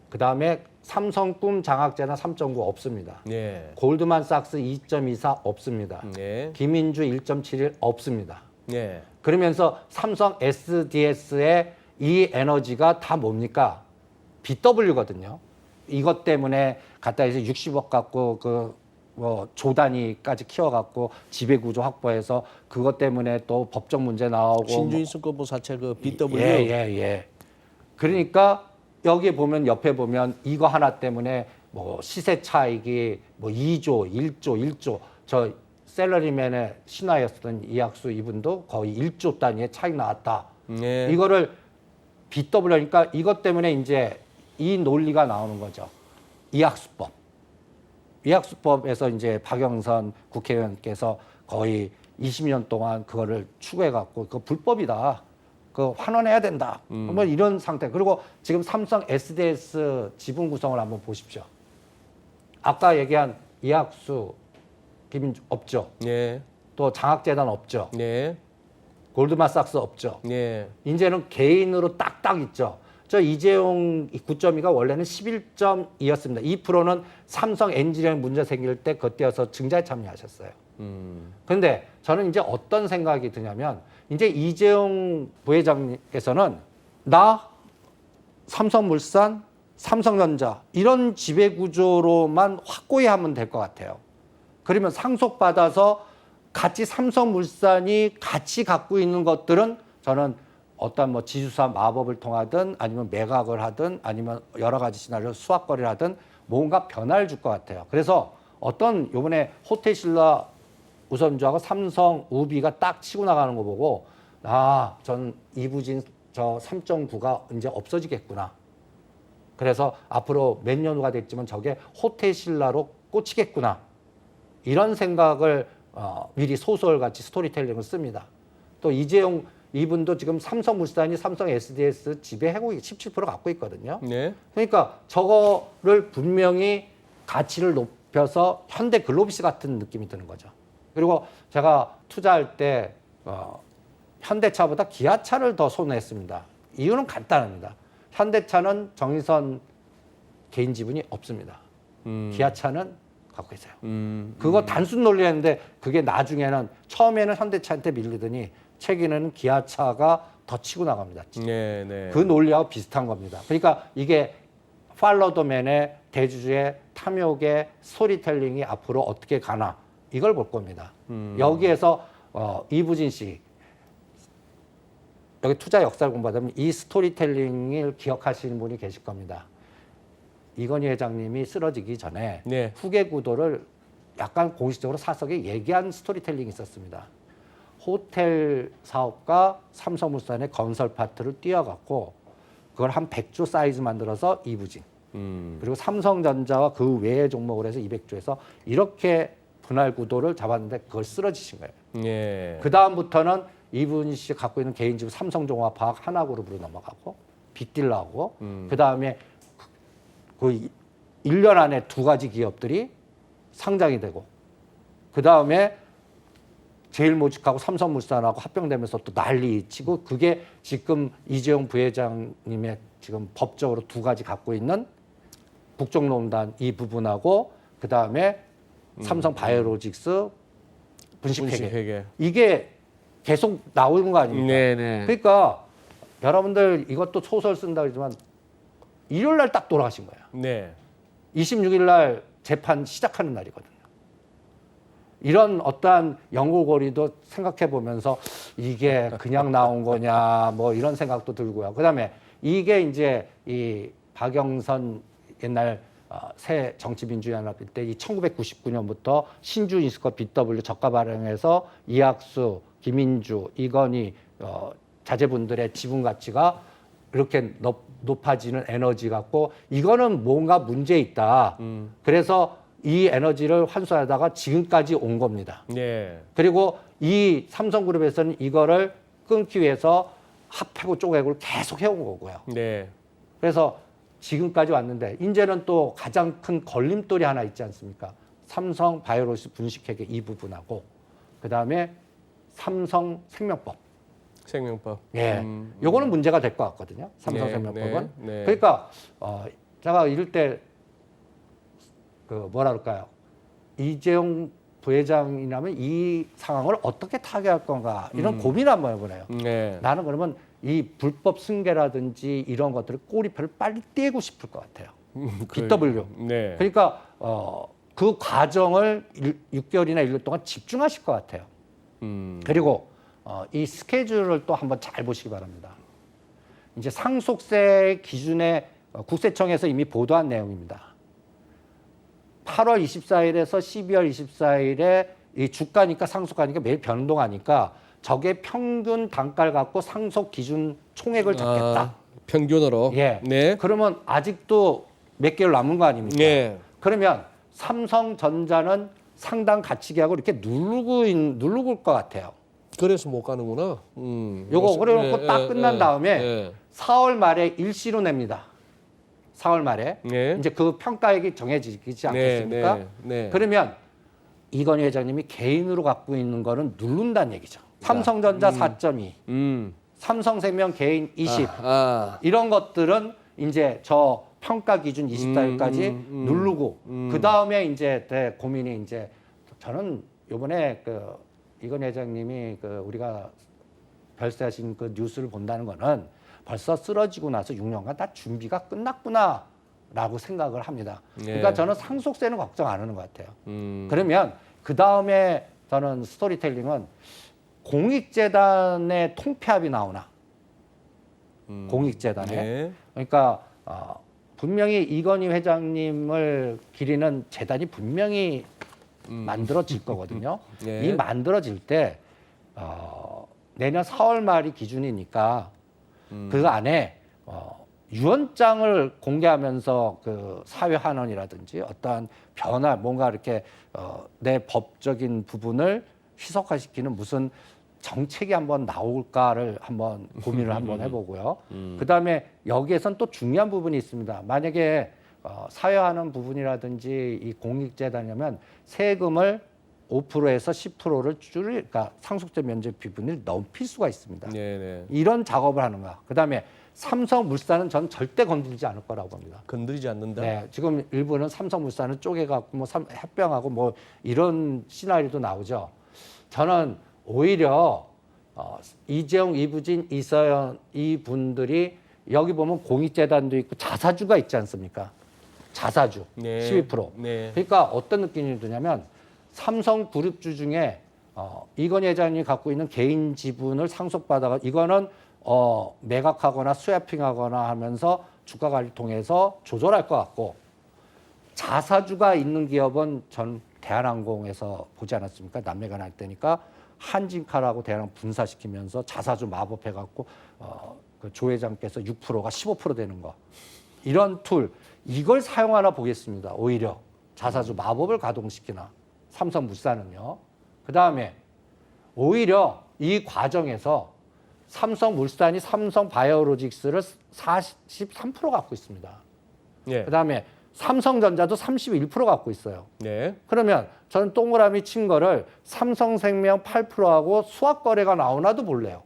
S2: 그 다음에 삼성꿈 장학재단 3.9 없습니다.
S1: 예.
S2: 골드만삭스 2.24 없습니다.
S1: 예.
S2: 김인주 1.71 없습니다.
S1: 예.
S2: 그러면서 삼성 SDS의 이 에너지가 다 뭡니까? BW거든요. 이것 때문에 갖다 해서 60억 갖고 뭐 조단위까지 키워갖고 지배구조 확보해서 그것 때문에 또 법적 문제 나오고
S1: 신주인수권부 사채 그 BW.
S2: 예. 그러니까 여기 보면 옆에 보면 이거 하나 때문에 뭐 시세 차익이 뭐 2조, 1조 저 셀러리맨의 신하였던 이학수 이분도 거의 1조 단위의 차익 나왔다.
S1: 예.
S2: 이거를 BW니까 이것 때문에 이제 이 논리가 나오는 거죠. 이학수법. 이학수법에서 이제 박영선 국회의원께서 거의 20년 동안 그거를 추구해갖고 그거 불법이다. 그거 환원해야 된다. 뭐 이런 상태. 그리고 지금 삼성 SDS 지분 구성을 한번 보십시오. 아까 얘기한 이학수, 김인주 없죠.
S1: 예.
S2: 또 장학재단 없죠.
S1: 예.
S2: 골드만삭스 없죠.
S1: 예.
S2: 이제는 개인으로 딱딱 있죠. 저 이재용 9.2가 원래는 11.2였습니다. 2%는 삼성 엔지니어링 문제 생길 때 그때여서 증자에 참여하셨어요. 그런데 저는 이제 어떤 생각이 드냐면 이제 이재용 부회장께서는 나 삼성물산, 삼성전자 이런 지배구조로만 확고히 하면 될 것 같아요. 그러면 상속받아서 같이 삼성물산이 같이 갖고 있는 것들은 저는 어떤 뭐 지주사 마법을 통하든 아니면 매각을 하든 아니면 여러 가지 시나리오 수확거래를 하든 뭔가 변화를 줄 것 같아요. 그래서 어떤 요번에 호텔신라 우선주하고 삼성 우비가 딱 치고 나가는 거 보고 전 이부진 저 3.9가 이제 없어지겠구나. 그래서 앞으로 몇 년 후가 됐지만 저게 호텔신라로 꽂히겠구나. 이런 생각을 미리 소설같이 스토리텔링을 씁니다. 또 이재용 이분도 지금 삼성물산이 삼성 SDS 지배하고 17% 갖고 있거든요.
S1: 네.
S2: 그러니까 저거를 분명히 가치를 높여서 현대 글로비스 같은 느낌이 드는 거죠. 그리고 제가 투자할 때 현대차보다 기아차를 더 선호했습니다. 이유는 간단합니다. 현대차는 정의선 개인 지분이 없습니다. 기아차는 갖고 있어요. 그거 단순 논리였는데 그게 나중에는 처음에는 현대차한테 밀리더니 최근에는 기아차가 더 치고 나갑니다.
S1: 네, 네.
S2: 그 논리하고 비슷한 겁니다. 그러니까 이게 팔로더맨의 대주주의 탐욕의 스토리텔링이 앞으로 어떻게 가나 이걸 볼 겁니다. 여기에서 이부진 씨 여기 투자 역사를 공부하다면 이 스토리텔링을 기억하시는 분이 계실 겁니다. 이건희 회장님이 쓰러지기 전에
S1: 네.
S2: 후계 구도를 약간 공식적으로 사석에 얘기한 스토리텔링이 있었습니다. 호텔 사업과 삼성물산의 건설 파트를 띄어갖고 그걸 한 100조 사이즈 만들어서 이부진. 그리고 삼성전자와 그 외의 종목을 해서 200조에서 이렇게 분할 구도를 잡았는데 그걸 쓰러지신 거예요.
S1: 예.
S2: 그 다음부터는 이분희 씨 갖고 있는 개인지분 삼성종합화학 하나그룹으로 넘어가고 빅딜러하고 그 다음에 그 1년 안에 두 가지 기업들이 상장이 되고 그 다음에 제일모직하고 삼성물산하고 합병되면서 또 난리치고 그게 지금 이재용 부회장님의 지금 법적으로 두 가지 갖고 있는 국정농단 이 부분하고 그 다음에 삼성바이오로직스 분식회계 이게 계속 나오는 거 아닙니까?
S3: 네네.
S2: 그러니까 여러분들 이것도 소설 쓴다 그러지만 일요일 날 딱 돌아가신 거예요.
S1: 네.
S2: 26일 날 재판 시작하는 날이거든요. 이런 어떠한 연골고리도 생각해 보면서 이게 그냥 나온 거냐 뭐 이런 생각도 들고요. 그다음에 이게 이제 이 박영선 옛날 새 정치민주연합일 때 이 1999년부터 신주 인스컷 BW 저가 발행해서 이학수, 김인주, 이건희 자제분들의 지분 가치가 이렇게 높아지는 에너지 같고 이거는 뭔가 문제 있다. 그래서 이 에너지를 환수하다가 지금까지 온 겁니다.
S1: 네.
S2: 그리고 이 삼성그룹에서는 이거를 끊기 위해서 합해고 쪼개고 계속 해온 거고요.
S1: 네.
S2: 그래서 지금까지 왔는데 이제는 또 가장 큰 걸림돌이 하나 있지 않습니까? 삼성 바이오로스 분식회계 이 부분하고 그다음에 삼성 생명법.
S1: 생명법.
S2: 예. 요거는 문제가 될 것 같거든요. 삼성 생명법은.
S1: 네, 네.
S2: 그러니까 제가 이럴 때 그 뭐라 그럴까요? 이재용 부회장이라면 이 상황을 어떻게 타개할 건가 이런 고민을 한번 해보네요.
S1: 네.
S2: 나는 그러면 이 불법 승계라든지 이런 것들을 꼬리표를 빨리 떼고 싶을 것 같아요. BW.
S1: 네.
S2: 그러니까 그 과정을 6개월이나 1년 동안 집중하실 것 같아요. 그리고 이 스케줄을 또 한번 잘 보시기 바랍니다. 이제 상속세 기준에 국세청에서 이미 보도한 내용입니다. 8월 24일에서 12월 24일에 이 주가니까 상속가니까 매일 변동하니까 저게 평균 단가를 갖고 상속 기준 총액을 잡겠다.
S1: 평균으로.
S2: 예.
S1: 네.
S2: 그러면 아직도 몇 개월 남은 거 아닙니까?
S1: 네.
S2: 그러면 삼성전자는 상당 가치계약을 이렇게 누르고 것 같아요.
S1: 그래서 못 가는구나.
S2: 요거 그래놓고 딱 끝난 다음에
S1: 네.
S2: 4월 말에 일시로 냅니다. 4월 말에
S1: 네.
S2: 이제 그 평가액이 정해지지 않겠습니까?
S1: 네. 네.
S2: 그러면 이건희 회장님이 개인으로 갖고 있는 거는 누른다는 얘기죠. 삼성전자 4.2, 삼성생명 개인 20 이런 것들은 이제 저 평가 기준 24일까지 누르고 그 다음에 이제 고민이 이제 저는 이번에 그 이건희 회장님이 그 우리가 별세하신 그 뉴스를 본다는 거는 벌써 쓰러지고 나서 6년간 다 준비가 끝났구나라고 생각을 합니다. 그러니까 저는 상속세는 걱정 안 하는 것 같아요. 그러면 그 다음에 저는 스토리텔링은 공익재단의 통폐합이 나오나 공익재단에
S1: 네.
S2: 그러니까 분명히 이건희 회장님을 기리는 재단이 분명히 만들어질 거거든요.
S1: 네.
S2: 이 만들어질 때 내년 4월 말이 기준이니까 그 안에 유언장을 공개하면서 그 사회 환원이라든지 어떠한 변화 뭔가 이렇게 내 법적인 부분을 희석화시키는 무슨 정책이 한번 나올까를 한번 고민을 한번 해보고요. 그다음에 여기에선 또 중요한 부분이 있습니다. 만약에 사회하는 부분이라든지 이 공익재단이면 세금을 5%에서 10%를 그러니까 상속세 면제 비분을 넘길 수가 있습니다.
S1: 네.
S2: 이런 작업을 하는 거야. 그다음에 삼성물산은 전 절대 건드리지 않을 거라고 봅니다.
S1: 건드리지 않는다.
S2: 네, 지금 일부는 삼성물산을 쪼개갖고 뭐 합병하고 뭐 이런 시나리오도 나오죠. 저는 오히려 이재용, 이부진, 이서연 이 분들이 여기 보면 공익재단도 있고 자사주가 있지 않습니까? 자사주
S1: 네.
S2: 12%.
S1: 네.
S2: 그러니까 어떤 느낌이 드냐면 삼성그룹주 중에 이건희 회장님이 갖고 있는 개인 지분을 상속받아가 이거는 매각하거나 스웨핑하거나 하면서 주가 관리 통해서 조절할 것 같고 자사주가 있는 기업은 전 대한항공에서 보지 않았습니까? 남매가 날 때니까 한진카라고 대한항공 분사시키면서 자사주 마법해갖고 그 조 회장께서 6%가 15% 되는 거 이런 툴 이걸 사용하나 보겠습니다. 오히려 자사주 마법을 가동시키나 삼성물산은요. 그 다음에 오히려 이 과정에서 삼성물산이 삼성바이오로직스를 43% 갖고 있습니다.
S1: 예.
S2: 그 다음에 삼성전자도 31% 갖고 있어요.
S1: 네.
S2: 그러면 저는 동그라미 친 거를 삼성생명 8%하고 수학 거래가 나오나도 볼래요.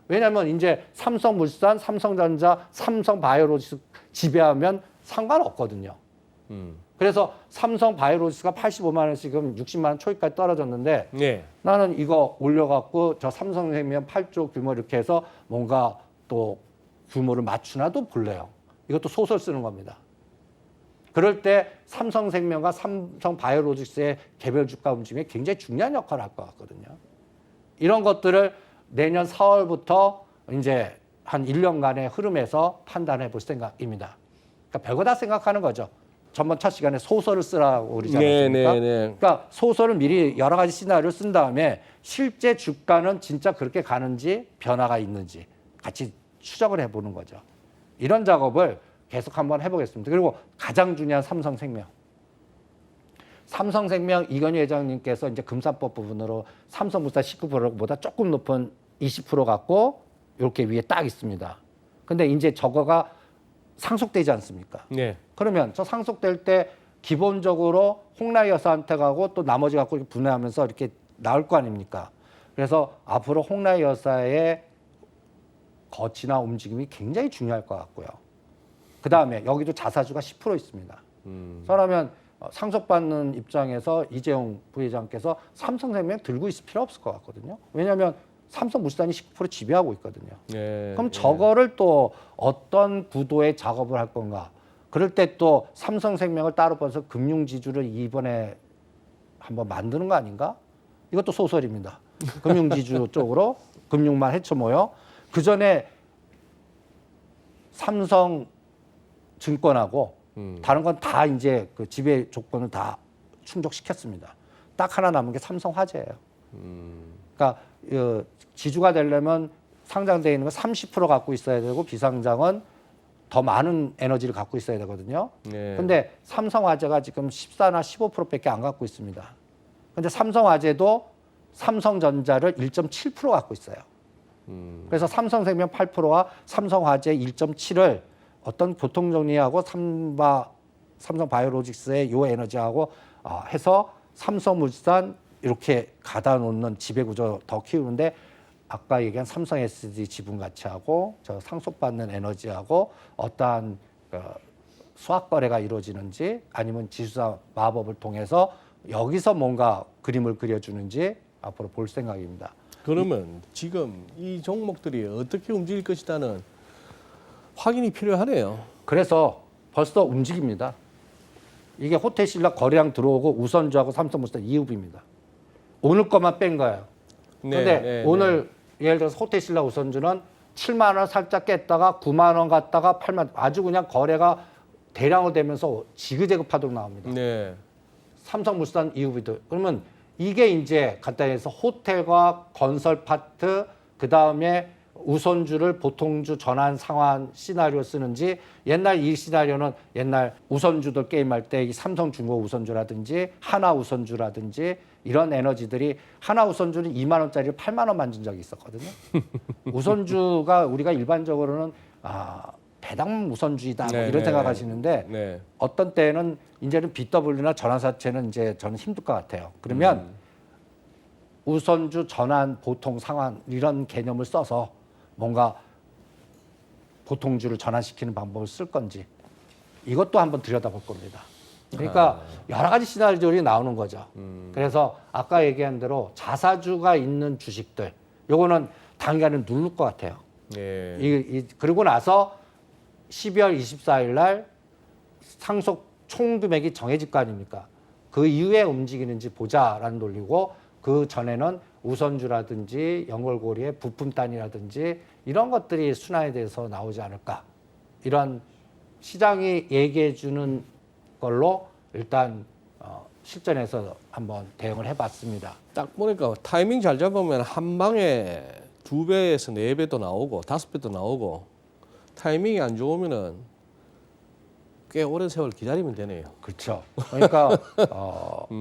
S2: 왜냐하면 이제 삼성물산, 삼성전자, 삼성바이오로직스 지배하면 상관없거든요. 그래서 삼성바이오로직스가 85만 원 지금 60만 원 초입까지 떨어졌는데
S1: 네.
S2: 나는 이거 올려갖고 저 삼성생명 8조 규모 이렇게 해서 뭔가 또 규모를 맞추나도 볼래요. 이것도 소설 쓰는 겁니다. 그럴 때 삼성생명과 삼성바이오로직스의 개별 주가 움직임이 굉장히 중요한 역할을 할 것 같거든요. 이런 것들을 내년 4월부터 이제 한 1년간의 흐름에서 판단해 볼 생각입니다. 그러니까 별거 다 생각하는 거죠. 전번 첫 시간에 소설을 쓰라고 그러지 않았습니까? 그러니까 소설을 미리 여러 가지 시나리오를 쓴 다음에 실제 주가는 진짜 그렇게 가는지 변화가 있는지 같이 추적을 해보는 거죠. 이런 작업을 계속 한번 해보겠습니다. 그리고 가장 중요한 삼성생명. 삼성생명 이건희 회장님께서 이제 금산법 부분으로 삼성물산 19%보다 조금 높은 20% 갖고 이렇게 위에 딱 있습니다. 근데 이제 저거가 상속되지 않습니까?
S1: 네.
S2: 그러면 저 상속될 때 기본적으로 홍라희 여사한테 가고 또 나머지 갖고 이렇게 분해하면서 이렇게 나올 거 아닙니까? 그래서 앞으로 홍라희 여사의 거치나 움직임이 굉장히 중요할 것 같고요. 그 다음에 여기도 자사주가 10% 있습니다. 그러면 상속받는 입장에서 이재용 부회장께서 삼성생명 들고 있을 필요 없을 것 같거든요. 왜냐하면 삼성물산이 19% 지배하고 있거든요.
S1: 네.
S2: 그럼 저거를 또 어떤 구도의 작업을 할 건가? 그럴 때 또 삼성생명을 따로 봐서 금융지주를 이번에 한번 만드는 거 아닌가? 이것도 소설입니다. 금융지주 쪽으로 금융만 헤쳐모여 그 전에 삼성증권하고 다른 건 다 이제 그 지배 조건을 다 충족시켰습니다. 딱 하나 남은 게 삼성화재예요. 그러니까 지주가 되려면 상장되어 있는 거 30% 갖고 있어야 되고 비상장은 더 많은 에너지를 갖고 있어야 되거든요.
S1: 네.
S2: 근데 삼성화재가 지금 14나 15%밖에 안 갖고 있습니다. 근데 삼성화재도 삼성전자를 1.7% 갖고 있어요. 그래서 삼성생명 8%와 삼성화재 1.7을 어떤 교통정리하고 삼성바이오로직스의 요 에너지하고 해서 삼성물산 이렇게 가다 놓는 지배구조 더 키우는데 아까 얘기한 삼성 SD 지분 가치하고 저 상속받는 에너지하고 어떠한 수학 거래가 이루어지는지 아니면 지수사 마법을 통해서 여기서 뭔가 그림을 그려주는지 앞으로 볼 생각입니다.
S1: 그러면 지금 이 종목들이 어떻게 움직일 것이다는 확인이 필요하네요.
S2: 그래서 벌써 움직입니다. 이게 호텔신라 거래량 들어오고 우선주하고 삼성물산 2읍입니다. 오늘 것만 뺀 거예요. 그런데 오늘 예를 들어서 호텔신라 우선주는 7만 원 살짝 깼다가 9만 원 갔다가 8만 원 아주 그냥 거래가 대량으로 되면서 지그재그파도록 나옵니다.
S1: 네.
S2: 삼성물산 EUV도 그러면 이게 이제 간단히 해서 호텔과 건설 파트 그다음에 우선주를 보통주 전환 상환 시나리오 쓰는지 옛날 이 시나리오는 옛날 우선주들 게임할 때 이 삼성중공 우선주라든지 하나 우선주라든지 이런 에너지들이 하나 우선주는 2만 원짜리를 8만 원 만든 적이 있었거든요. 우선주가 우리가 일반적으로는 배당 우선주의다 뭐 이런 생각하시는데
S1: 네.
S2: 어떤 때는 이제는 BW나 전환사채는 이제 저는 힘들 것 같아요. 그러면 우선주 전환 보통 상환 이런 개념을 써서 뭔가 보통주를 전환시키는 방법을 쓸 건지 이것도 한번 들여다볼 겁니다. 그러니까 여러 가지 시나리오들이 나오는 거죠. 그래서 아까 얘기한 대로 자사주가 있는 주식들 요거는 당연히 누를 것 같아요.
S1: 네.
S2: 그리고 나서 12월 24일 날 상속 총 금액이 정해질 거 아닙니까? 그 이후에 움직이는지 보자라는 논리고 그 전에는 우선주라든지 연결고리의 부품단이라든지 이런 것들이 순환에 대해서 나오지 않을까. 이런 시장이 얘기해 주는 걸로 일단 실전에서 한번 대응을 해봤습니다.
S1: 딱 보니까 타이밍 잘 잡으면 한 방에 2배에서 4배도 나오고 5배도 나오고 타이밍이 안 좋으면은 꽤 오랜 세월 기다리면 되네요.
S2: 그렇죠. 그러니까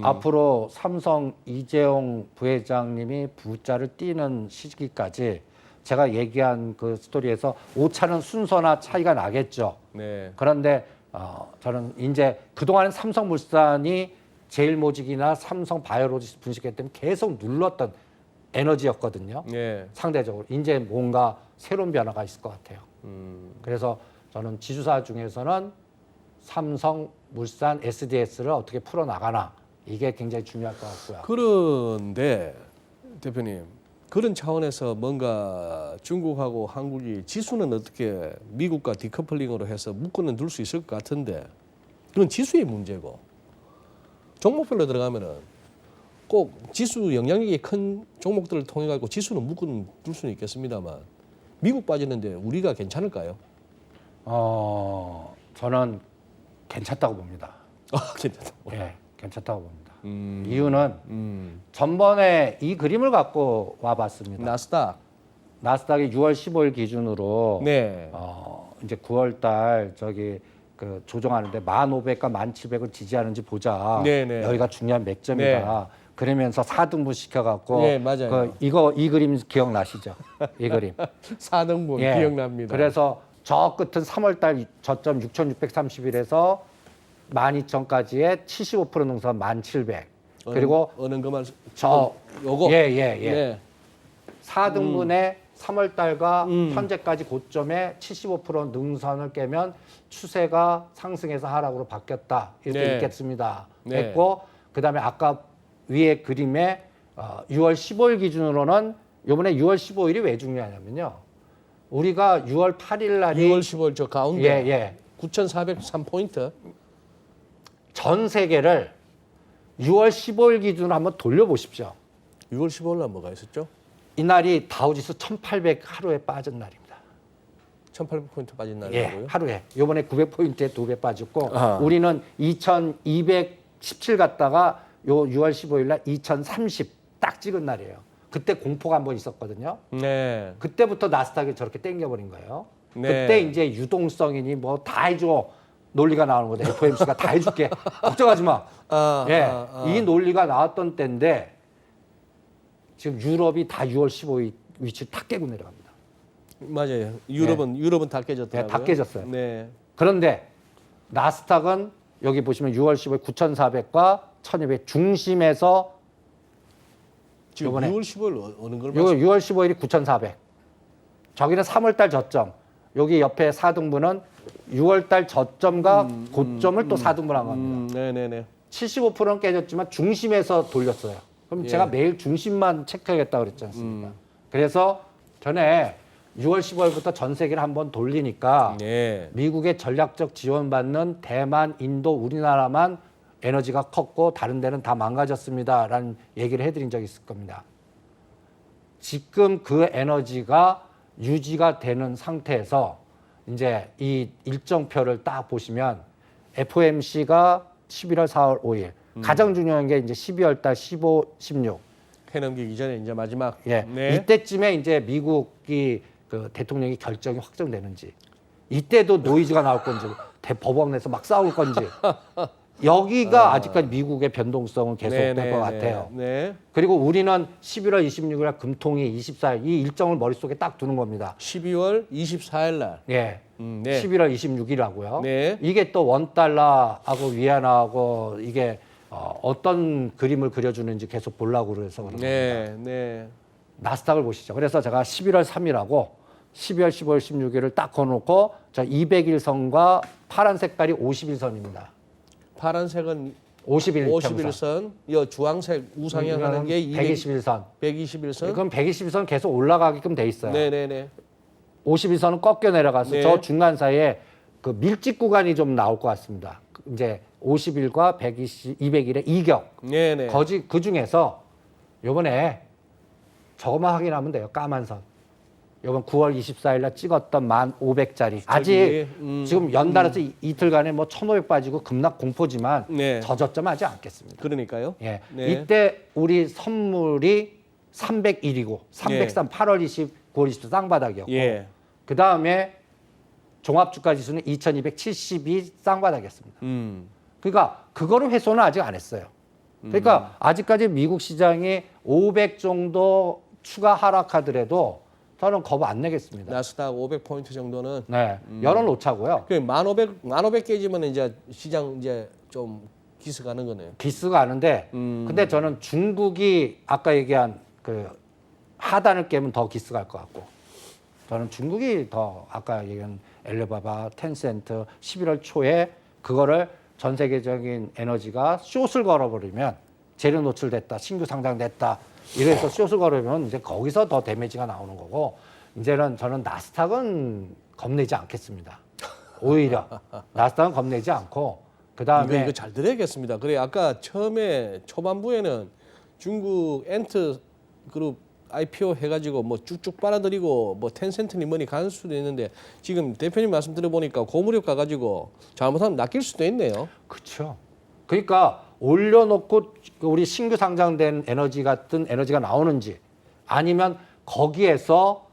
S2: 앞으로 삼성 이재용 부회장님이 부자를 띄는 시기까지 제가 얘기한 그 스토리에서 오차는 순서나 차이가 나겠죠.
S1: 네.
S2: 그런데 저는 이제 그동안은 삼성물산이 제일모직이나 삼성바이오로직스 분식회 때문에 계속 눌렀던 에너지였거든요.
S1: 예.
S2: 상대적으로 이제 뭔가 새로운 변화가 있을 것 같아요. 그래서 저는 지주사 중에서는 삼성, 물산, SDS를 어떻게 풀어 나가나 이게 굉장히 중요할 것 같고요.
S1: 그런데 대표님 그런 차원에서 뭔가 중국하고 한국이 지수는 어떻게 미국과 디커플링으로 해서 묶어는 둘 수 있을 것 같은데 그건 지수의 문제고 종목별로 들어가면은 꼭 지수 영향력이 큰 종목들을 통해 가지고 지수는 묶어는 둘 수는 있겠습니다만 미국 빠지는데 우리가 괜찮을까요?
S2: 저는 괜찮다고 봅니다.
S1: 괜찮다.
S2: 예, 괜찮다고 봅니다. 이유는 전번에 이 그림을 갖고 와봤습니다. 나스닥이 6월 15일 기준으로
S1: 네.
S2: 이제 9월달 저기 그 조정하는데 1,500과 1,700을 지지하는지 보자.
S1: 네네.
S2: 여기가 중요한 맥점이다. 그러면서 4등분 시켜갖고
S1: 네, 맞아요.
S2: 이 그림 기억나시죠? 이 그림.
S1: 4등분
S2: 예.
S1: 기억납니다.
S2: 그래서 저 끝은 3월달 저점 6,631에서 12,000까지의 75% 능선 1,700. 그리고
S1: 어느 것만
S2: 요거 예.
S1: 네.
S2: 4등분의 3월달과 현재까지 고점에 75% 능선을 깨면 추세가 상승해서 하락으로 바뀌었다 이렇게
S1: 네.
S2: 읽겠습니다.
S1: 네.
S2: 했고 그다음에 아까 위에 그림에 6월 15일 기준으로는 이번에 6월 15일이 왜 중요하냐면요. 우리가 6월 8일 날이
S1: 6월 15일 저 가운데
S2: 예.
S1: 9,403포인트.
S2: 전 세계를 6월 15일 기준으로 한번 돌려보십시오.
S1: 6월 15일 날 뭐가 있었죠?
S2: 이날이 다우지수 1,800 하루에 빠진 날입니다.
S1: 1,800포인트 빠진
S2: 예,
S1: 날이고요.
S2: 하루에. 요번에 900포인트에 2배 빠졌고
S1: 아하.
S2: 우리는 2,217 갔다가 요 6월 15일 날 2,030 딱 찍은 날이에요. 그때 공포가 한번 있었거든요.
S1: 네.
S2: 그때부터 나스닥이 저렇게 땡겨버린 거예요.
S1: 네.
S2: 그때 이제 유동성이니 뭐 다 해줘 논리가 나오는 거죠. FOMC가 다 해줄게. 걱정하지 마. 이 논리가 나왔던 때인데 지금 유럽이 다 6월 15일 위치 다 깨고 내려갑니다.
S1: 맞아요. 유럽은 다 깨졌더라고요.
S2: 네, 다 깨졌어요.
S1: 네.
S2: 그런데 나스닥은 여기 보시면 6월 15일 9,400과 1,200 중심에서
S1: 지금
S2: 요번에
S1: 6월 15일 어느 걸
S2: 요 6월 15일이 9,400. 저기는 3월달 저점. 여기 옆에 4등분은 6월달 저점과 고점을 또 4등분한 겁니다.
S1: 네네네.
S2: 75%는 깨졌지만 중심에서 돌렸어요. 그럼
S1: 예.
S2: 제가 매일 중심만 체크하겠다 그랬지 않습니까? 그래서 전에 6월 15일부터 전 세계를 한번 돌리니까
S1: 네.
S2: 미국의 전략적 지원받는 대만, 인도, 우리나라만 에너지가 컸고 다른 데는 다 망가졌습니다라는 얘기를 해드린 적이 있을 겁니다. 지금 그 에너지가 유지가 되는 상태에서 이제 이 일정표를 딱 보시면 FOMC가 11월 4월 5일 가장 중요한 게 이제 12월 달 15, 16
S1: 해넘기기 전에 이제 마지막.
S2: 예.
S1: 네.
S2: 이때쯤에 이제 미국이 그 대통령이 결정이 확정되는지 이때도 노이즈가 나올 건지 법원 내에서 막 싸울 건지 여기가 아직까지 미국의 변동성은 계속될 것 같아요.
S1: 네.
S2: 그리고 우리는 11월 26일 날 금통이 24일 이 일정을 머릿속에 딱 두는 겁니다.
S1: 12월 24일 날.
S2: 예.
S1: 네.
S2: 11월 26일하고요.
S1: 네.
S2: 이게 또 원달러하고 위안화하고 이게 어떤 그림을 그려주는지 계속 보려고 그래서 그런 겁니다.
S1: 네.
S2: 나스닥을 보시죠. 그래서 제가 11월 3일하고 12월 15일, 16일을 딱 거놓고 저 200일선과 파란 색깔이 50일선입니다.
S1: 파란색은
S2: 50일
S1: 선, 이 주황색 우상향 하는 게
S2: 121선.
S1: 121선.
S2: 그럼 121선 계속 올라가게끔 돼 있어요.
S1: 네네네.
S2: 51선은 꺾여 내려가서
S1: 네.
S2: 저 중간 사이에 그 밀집 구간이 좀 나올 것 같습니다. 이제 50일과 200일의 이격.
S1: 네네.
S2: 그 중에서 요번에 저거만 확인하면 돼요. 까만 선. 요번 9월 24일 날 찍었던 1,500짜리. 아직 지금 연달아서 이틀간에 뭐 1,500 빠지고 급락 공포지만
S1: 네.
S2: 저 저점 하지 않겠습니다.
S1: 그러니까요.
S2: 예.
S1: 네.
S2: 이때 우리 선물이 301이고 303 8월 20, 9월 20 쌍바닥이었고
S1: 예.
S2: 그 다음에 종합주가 지수는 2272 쌍바닥이었습니다. 그러니까 그거를 훼손은 아직 안 했어요. 그러니까 아직까지 미국 시장이 500 정도 추가 하락하더라도 저는 겁 안 내겠습니다.
S1: 나스닥 500포인트 정도는
S2: 네, 열어놓자고요.
S1: 그 1,500 깨지면 이제 시장 이제 좀 기스가는 거네요.
S2: 기스가 아는데, 근데 저는 중국이 아까 얘기한 그 하단을 깨면 더 기스갈 것 같고, 저는 중국이 더 아까 얘기한 엘리바바, 텐센트 11월 초에 그거를 전 세계적인 에너지가 숏을 걸어버리면 재료 노출됐다, 신규 상장됐다 이래서 숏을 걸으면 이제 거기서 더 데미지가 나오는 거고, 이제는 저는 나스닥은 겁내지 않겠습니다. 오히려 나스닥은 겁내지 않고 그 다음에
S1: 이거 잘 들어야겠습니다. 그래 아까 처음에 초반부에는 중국 엔트 그룹 IPO 해가지고 뭐 쭉쭉 빨아들이고 뭐 텐센트니 뭐니 가는 수도 있는데 지금 대표님 말씀 들어보니까 고무력 가가지고 잘못하면 낚일 수도 있네요.
S2: 그렇죠. 그러니까 올려놓고 우리 신규 상장된 에너지 같은 에너지가 나오는지 아니면 거기에서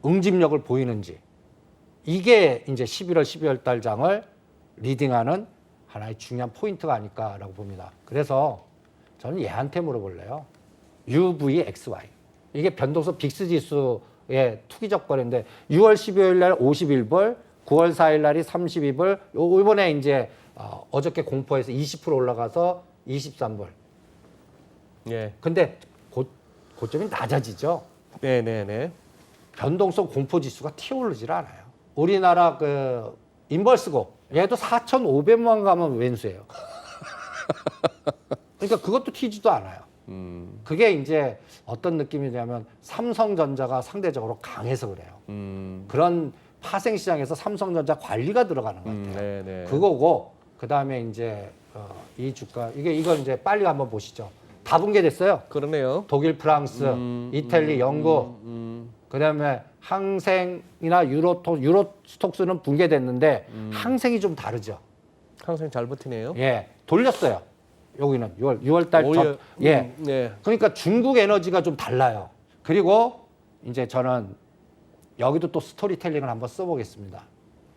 S2: 응집력을 보이는지 이게 이제 11월, 12월 달 장을 리딩하는 하나의 중요한 포인트가 아닐까라고 봅니다. 그래서 저는 얘한테 물어볼래요. UVXY. 이게 변동성 빅스 지수의 투기적 거래인데 6월 12일 날 51불, 9월 4일 날이 32불, 이번에 이제 어저께 공포에서 20% 올라가서 23불.
S1: 예.
S2: 근데 고점이 낮아지죠.
S1: 네네네.
S2: 변동성 공포 지수가 튀어오르질 않아요. 우리나라 그 인버스고 얘도 4,500만 가면 왼수예요. 그러니까 그것도 튀지도 않아요. 그게 이제 어떤 느낌이냐면 삼성전자가 상대적으로 강해서 그래요. 그런 파생 시장에서 삼성전자 관리가 들어가는 것 같아요.
S1: 네네.
S2: 그거고 그 다음에 이제 이 주가 이걸 이제 빨리 한번 보시죠. 다 붕괴됐어요.
S1: 그러네요.
S2: 독일, 프랑스, 이탈리, 영국, 그 다음에 항생이나 유로스톡스는 붕괴됐는데 항생이 좀 다르죠.
S1: 항상 잘 버티네요.
S2: 예, 돌렸어요. 여기는 6월 달
S1: 오히려,
S2: 예.
S1: 네.
S2: 그러니까 중국 에너지가 좀 달라요. 그리고 이제 저는 여기도 또 스토리텔링을 한번 써보겠습니다.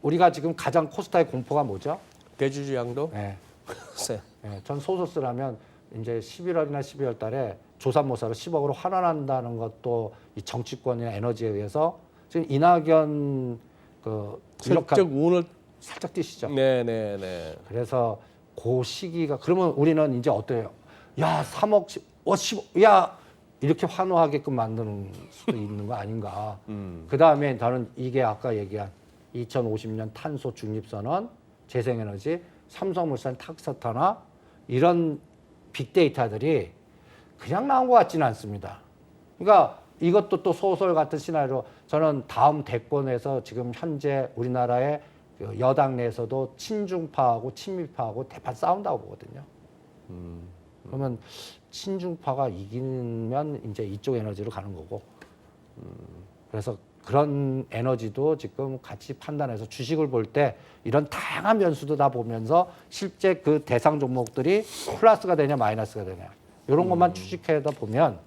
S2: 우리가 지금 가장 코스닥의 공포가 뭐죠?
S1: 대주주 양도.
S2: 예.
S1: 글쎄.
S2: 예, 전 소설 쓰라면 이제 11월이나 12월 달에 조삼모사로 10억으로 환원한다는 것도 이 정치권이나 에너지에 의해서 지금 이낙연 그
S1: 슬쩍 운을.
S2: 살짝 뛰시죠.
S1: 네네네.
S2: 그래서 그 시기가 그러면 우리는 이제 어때요? 야 3억 10억 야 이렇게 환호하게끔 만드는 수도 있는 거 아닌가. 그 다음에 저는 이게 아까 얘기한 2050년 탄소 중립선언, 재생에너지, 삼성물산 탁스타나 이런 빅데이터들이 그냥 나온 것 같지는 않습니다. 그러니까 이것도 또 소설 같은 시나리오. 저는 다음 대권에서 지금 현재 우리나라의 그 여당 내에서도 친중파하고 친미파하고 대판 싸운다고 보거든요. 그러면 친중파가 이기면 이제 이쪽 에너지로 가는 거고. 그래서 그런 에너지도 지금 같이 판단해서 주식을 볼 때 이런 다양한 변수도 다 보면서 실제 그 대상 종목들이 플러스가 되냐 마이너스가 되냐 이런 것만 추측해다 보면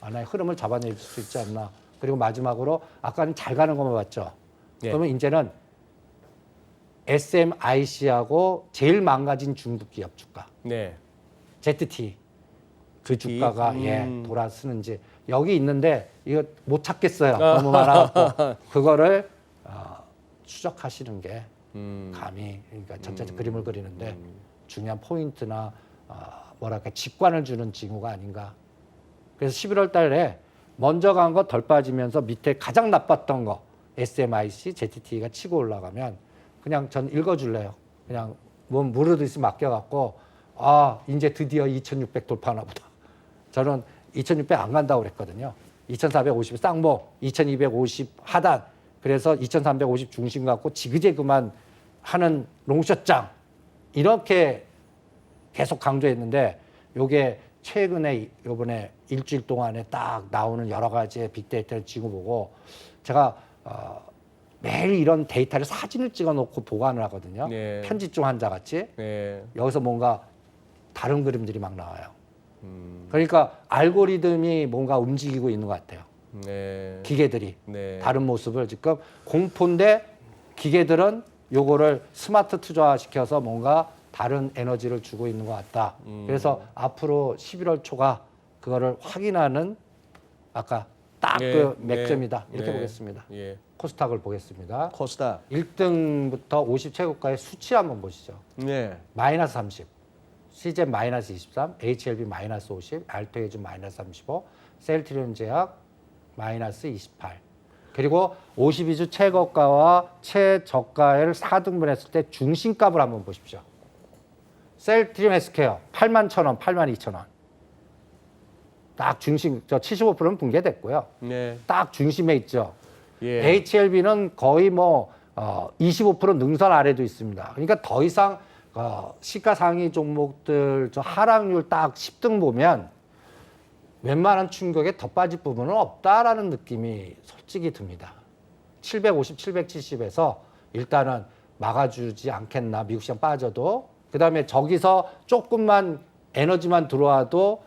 S2: 하나의 흐름을 잡아낼 수 있지 않나. 그리고 마지막으로 아까는 잘 가는 것만 봤죠.
S1: 예.
S2: 그러면 이제는 SMIC하고 제일 망가진 중국 기업 주가
S1: 네.
S2: ZT 그 주가가 돌아서는지 여기 있는데 이거 못 찾겠어요. 너무 많아갖고 그거를 추적하시는 게 감히 그러니까 전체적 그림을 그리는데 중요한 포인트나 뭐랄까 직관을 주는 징후가 아닌가. 그래서 11월 달에 먼저 간 거 덜 빠지면서 밑에 가장 나빴던 거 SMIC, ZT가 치고 올라가면 그냥 전 읽어줄래요. 그냥 뭐 무르듯이 맡겨갖고 이제 드디어 2,600 돌파하나 보다. 저는 2,600 안 간다고 그랬거든요. 2,450 쌍봉, 2,250 하단. 그래서 2,350 중심 갖고 지그재그만 하는 롱숏장 이렇게 계속 강조했는데 요게 최근에 요번에 일주일 동안에 딱 나오는 여러 가지의 빅데이터를 지고 보고 제가 매일 이런 데이터를 사진을 찍어 놓고 보관을 하거든요.
S1: 네.
S2: 편집중 환자 같이.
S1: 네.
S2: 여기서 뭔가 다른 그림들이 막 나와요. 그러니까 알고리즘이 뭔가 움직이고 있는 것 같아요.
S1: 네.
S2: 기계들이
S1: 네.
S2: 다른 모습을 지금 공포인데 기계들은 요거를 스마트 투자시켜서 뭔가 다른 에너지를 주고 있는 것 같다. 그래서 앞으로 11월 초가 그거를 확인하는 아까 딱
S1: 예,
S2: 그 맥점이다.
S1: 예,
S2: 이렇게
S1: 예,
S2: 보겠습니다.
S1: 예.
S2: 코스닥을 보겠습니다.
S1: 코스닥.
S2: 1등부터 50 최고가의 수치 한번 보시죠.
S1: 네.
S2: 마이너스 30, CJ 마이너스 23, HLB 마이너스 50, 알토에즈 마이너스 35, 셀트리온 제약 마이너스 28. 그리고 52주 최고가와 최저가를 4등분했을 때 중심값을 한번 보십시오. 셀트리온 헬스케어 81,000원, 82,000원. 딱 중심, 저 75%는 붕괴됐고요.
S1: 네.
S2: 딱 중심에 있죠.
S1: 예.
S2: HLB는 거의 뭐 25% 능선 아래도 있습니다. 그러니까 더 이상 시가상위 종목들 저 하락률 딱 10등 보면 웬만한 충격에 더 빠질 부분은 없다라는 느낌이 솔직히 듭니다. 750, 770에서 일단은 막아주지 않겠나, 미국 시장 빠져도. 그다음에 저기서 조금만 에너지만 들어와도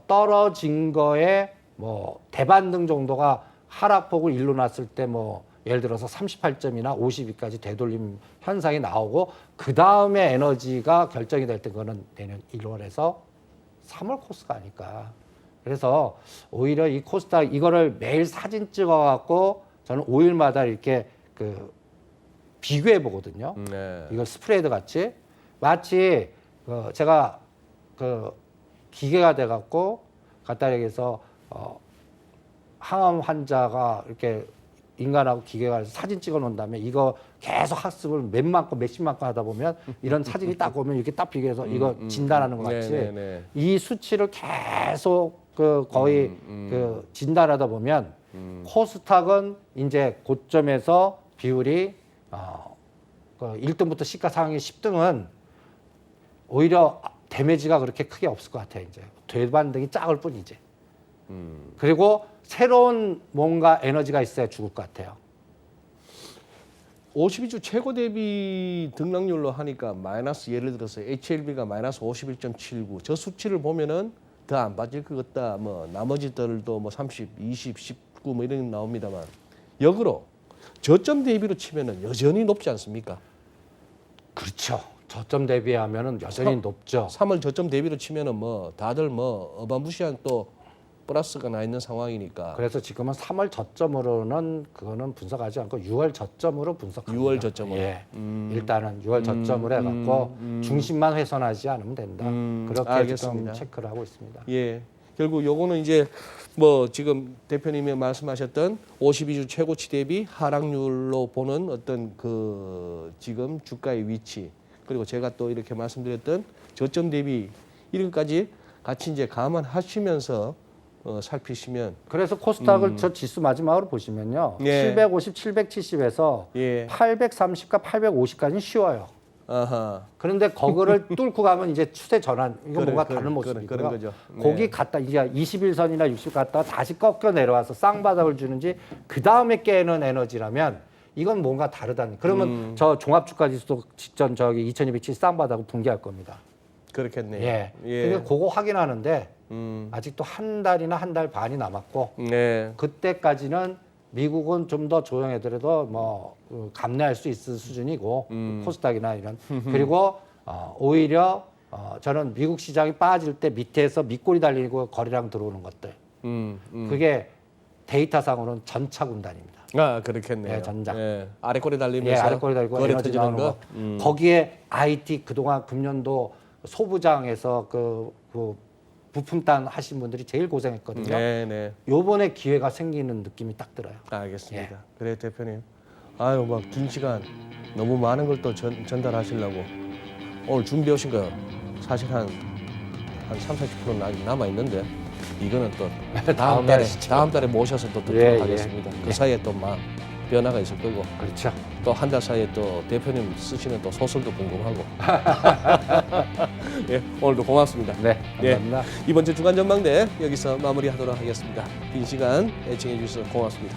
S2: 떨어진 거에 뭐 대반등 정도가 하락폭을 일로 놨을 때 뭐 예를 들어서 38점이나 52까지 되돌림 현상이 나오고 그 다음에 에너지가 결정이 될 때 그거는 내년 1월에서 3월 코스가 아닐까. 그래서 오히려 이 코스닥 이거를 매일 사진 찍어갖고 저는 5일마다 이렇게 그 비교해 보거든요.
S1: 네.
S2: 이걸 스프레드 같이 마치 제가 그 기계가 돼갖고 간단하게서 항암 환자가 이렇게 인간하고 기계가 사진 찍어 놓은 다음에 이거 계속 학습을 몇만 건, 몇십만 건 하다 보면 이런 사진이 딱 오면 이렇게 딱 비교해서 이거 진단하는 것 같이
S1: 네.
S2: 이 수치를 계속 그 거의 그 진단하다 보면 코스닥은 이제 고점에서 비율이 그 1등부터 시가상위 10등은 오히려 데미지가 그렇게 크게 없을 것 같아요. 이제 되반등이 작을 뿐이지. 그리고 새로운 뭔가 에너지가 있어야 죽을 것 같아요.
S1: 52주 최고 대비 등락률로 하니까 마이너스 예를 들어서 HLB가 마이너스 51.79 저 수치를 보면은 더 안 빠질 것 같다. 뭐 나머지들도 뭐 30, 20, 19 뭐 이런 게 나옵니다만 역으로 저점 대비로 치면은 여전히 높지 않습니까?
S2: 그렇죠. 저점 대비하면은 여전히 높죠.
S1: 3월 저점 대비로 치면은 뭐 다들 뭐 어마무시한 또 플러스가 나 있는 상황이니까.
S2: 그래서 지금은 3월 저점으로는 그거는 분석하지 않고 6월 저점으로 분석합니다.
S1: 6월 저점으로.
S2: 예. 일단은 6월 저점으로 해갖고 중심만 훼손하지 않으면 된다. 그렇게
S1: 알겠습니다.
S2: 지금 체크를 하고 있습니다.
S1: 예. 결국 요거는 이제 뭐 지금 대표님이 말씀하셨던 52주 최고치 대비 하락률로 보는 어떤 그 지금 주가의 위치 그리고 제가 또 이렇게 말씀드렸던 저점 대비 이런 것까지 같이 이제 감안하시면서 살피시면
S2: 그래서 코스닥을 저 지수 마지막으로 보시면요.
S1: 예.
S2: 750, 770에서
S1: 예.
S2: 830과 850까지는 쉬워요.
S1: 아하.
S2: 그런데 거기를 뚫고 가면 이제 추세 전환 이거
S1: 그래,
S2: 뭔가
S1: 그래,
S2: 다른
S1: 그래,
S2: 모습이고요.
S1: 그런 거죠. 네.
S2: 거기 갔다 이제 21선이나 60 갔다가 다시 꺾여 내려와서 쌍바닥을 주는지 그 다음에 깨는 에너지라면 이건 뭔가 다르다는. 그러면 저 종합주가 지수도 직전 저기 2207 쌍바닥을 붕괴할 겁니다.
S1: 그렇겠네요.
S2: 예.
S1: 예.
S2: 근데 그거 확인하는데 아직도 한 달이나 한 달 반이 남았고
S1: 네.
S2: 그때까지는 미국은 좀 더 조용하더라도 뭐 감내할 수 있을 수준이고 코스닥이나 이런 그리고 오히려 저는 미국 시장이 빠질 때 밑에서 밑골이 달리고 거래량 들어오는 것들 그게 데이터상으로는 전차 군단입니다.
S1: 아 그렇겠네요.
S2: 네, 전장.
S1: 예. 아래 꼬리
S2: 예,
S1: 달리면서
S2: 아래 꼬리 달리고
S1: 거래
S2: 에너지
S1: 터지는
S2: 나오는
S1: 거.
S2: 거. 거기에 IT 그동안 금년도 소부장에서 그 부품단 하신 분들이 제일 고생했거든요.
S1: 네네.
S2: 요번에 기회가 생기는 느낌이 딱 들어요.
S1: 알겠습니다.
S2: 예.
S1: 그래 대표님. 아유 막 긴 시간 너무 많은 걸 또 전달하시려고 오늘 준비하신 거 사실 한 30, 40% 남아 있는데 이거는 또 다음 달에 모셔서 또 듣도록
S2: 예,
S1: 하겠습니다.
S2: 예.
S1: 그 사이에 또 막 변화가 있을 거고
S2: 그렇죠.
S1: 또 한 달 사이에 또 대표님 쓰시는 또 소설도 궁금하고. 예, 오늘도 고맙습니다.
S2: 네,
S1: 예.
S2: 감사합니다.
S1: 이번 주 주간 전망대 여기서 마무리하도록 하겠습니다. 긴 시간 애청해 주셔서 고맙습니다.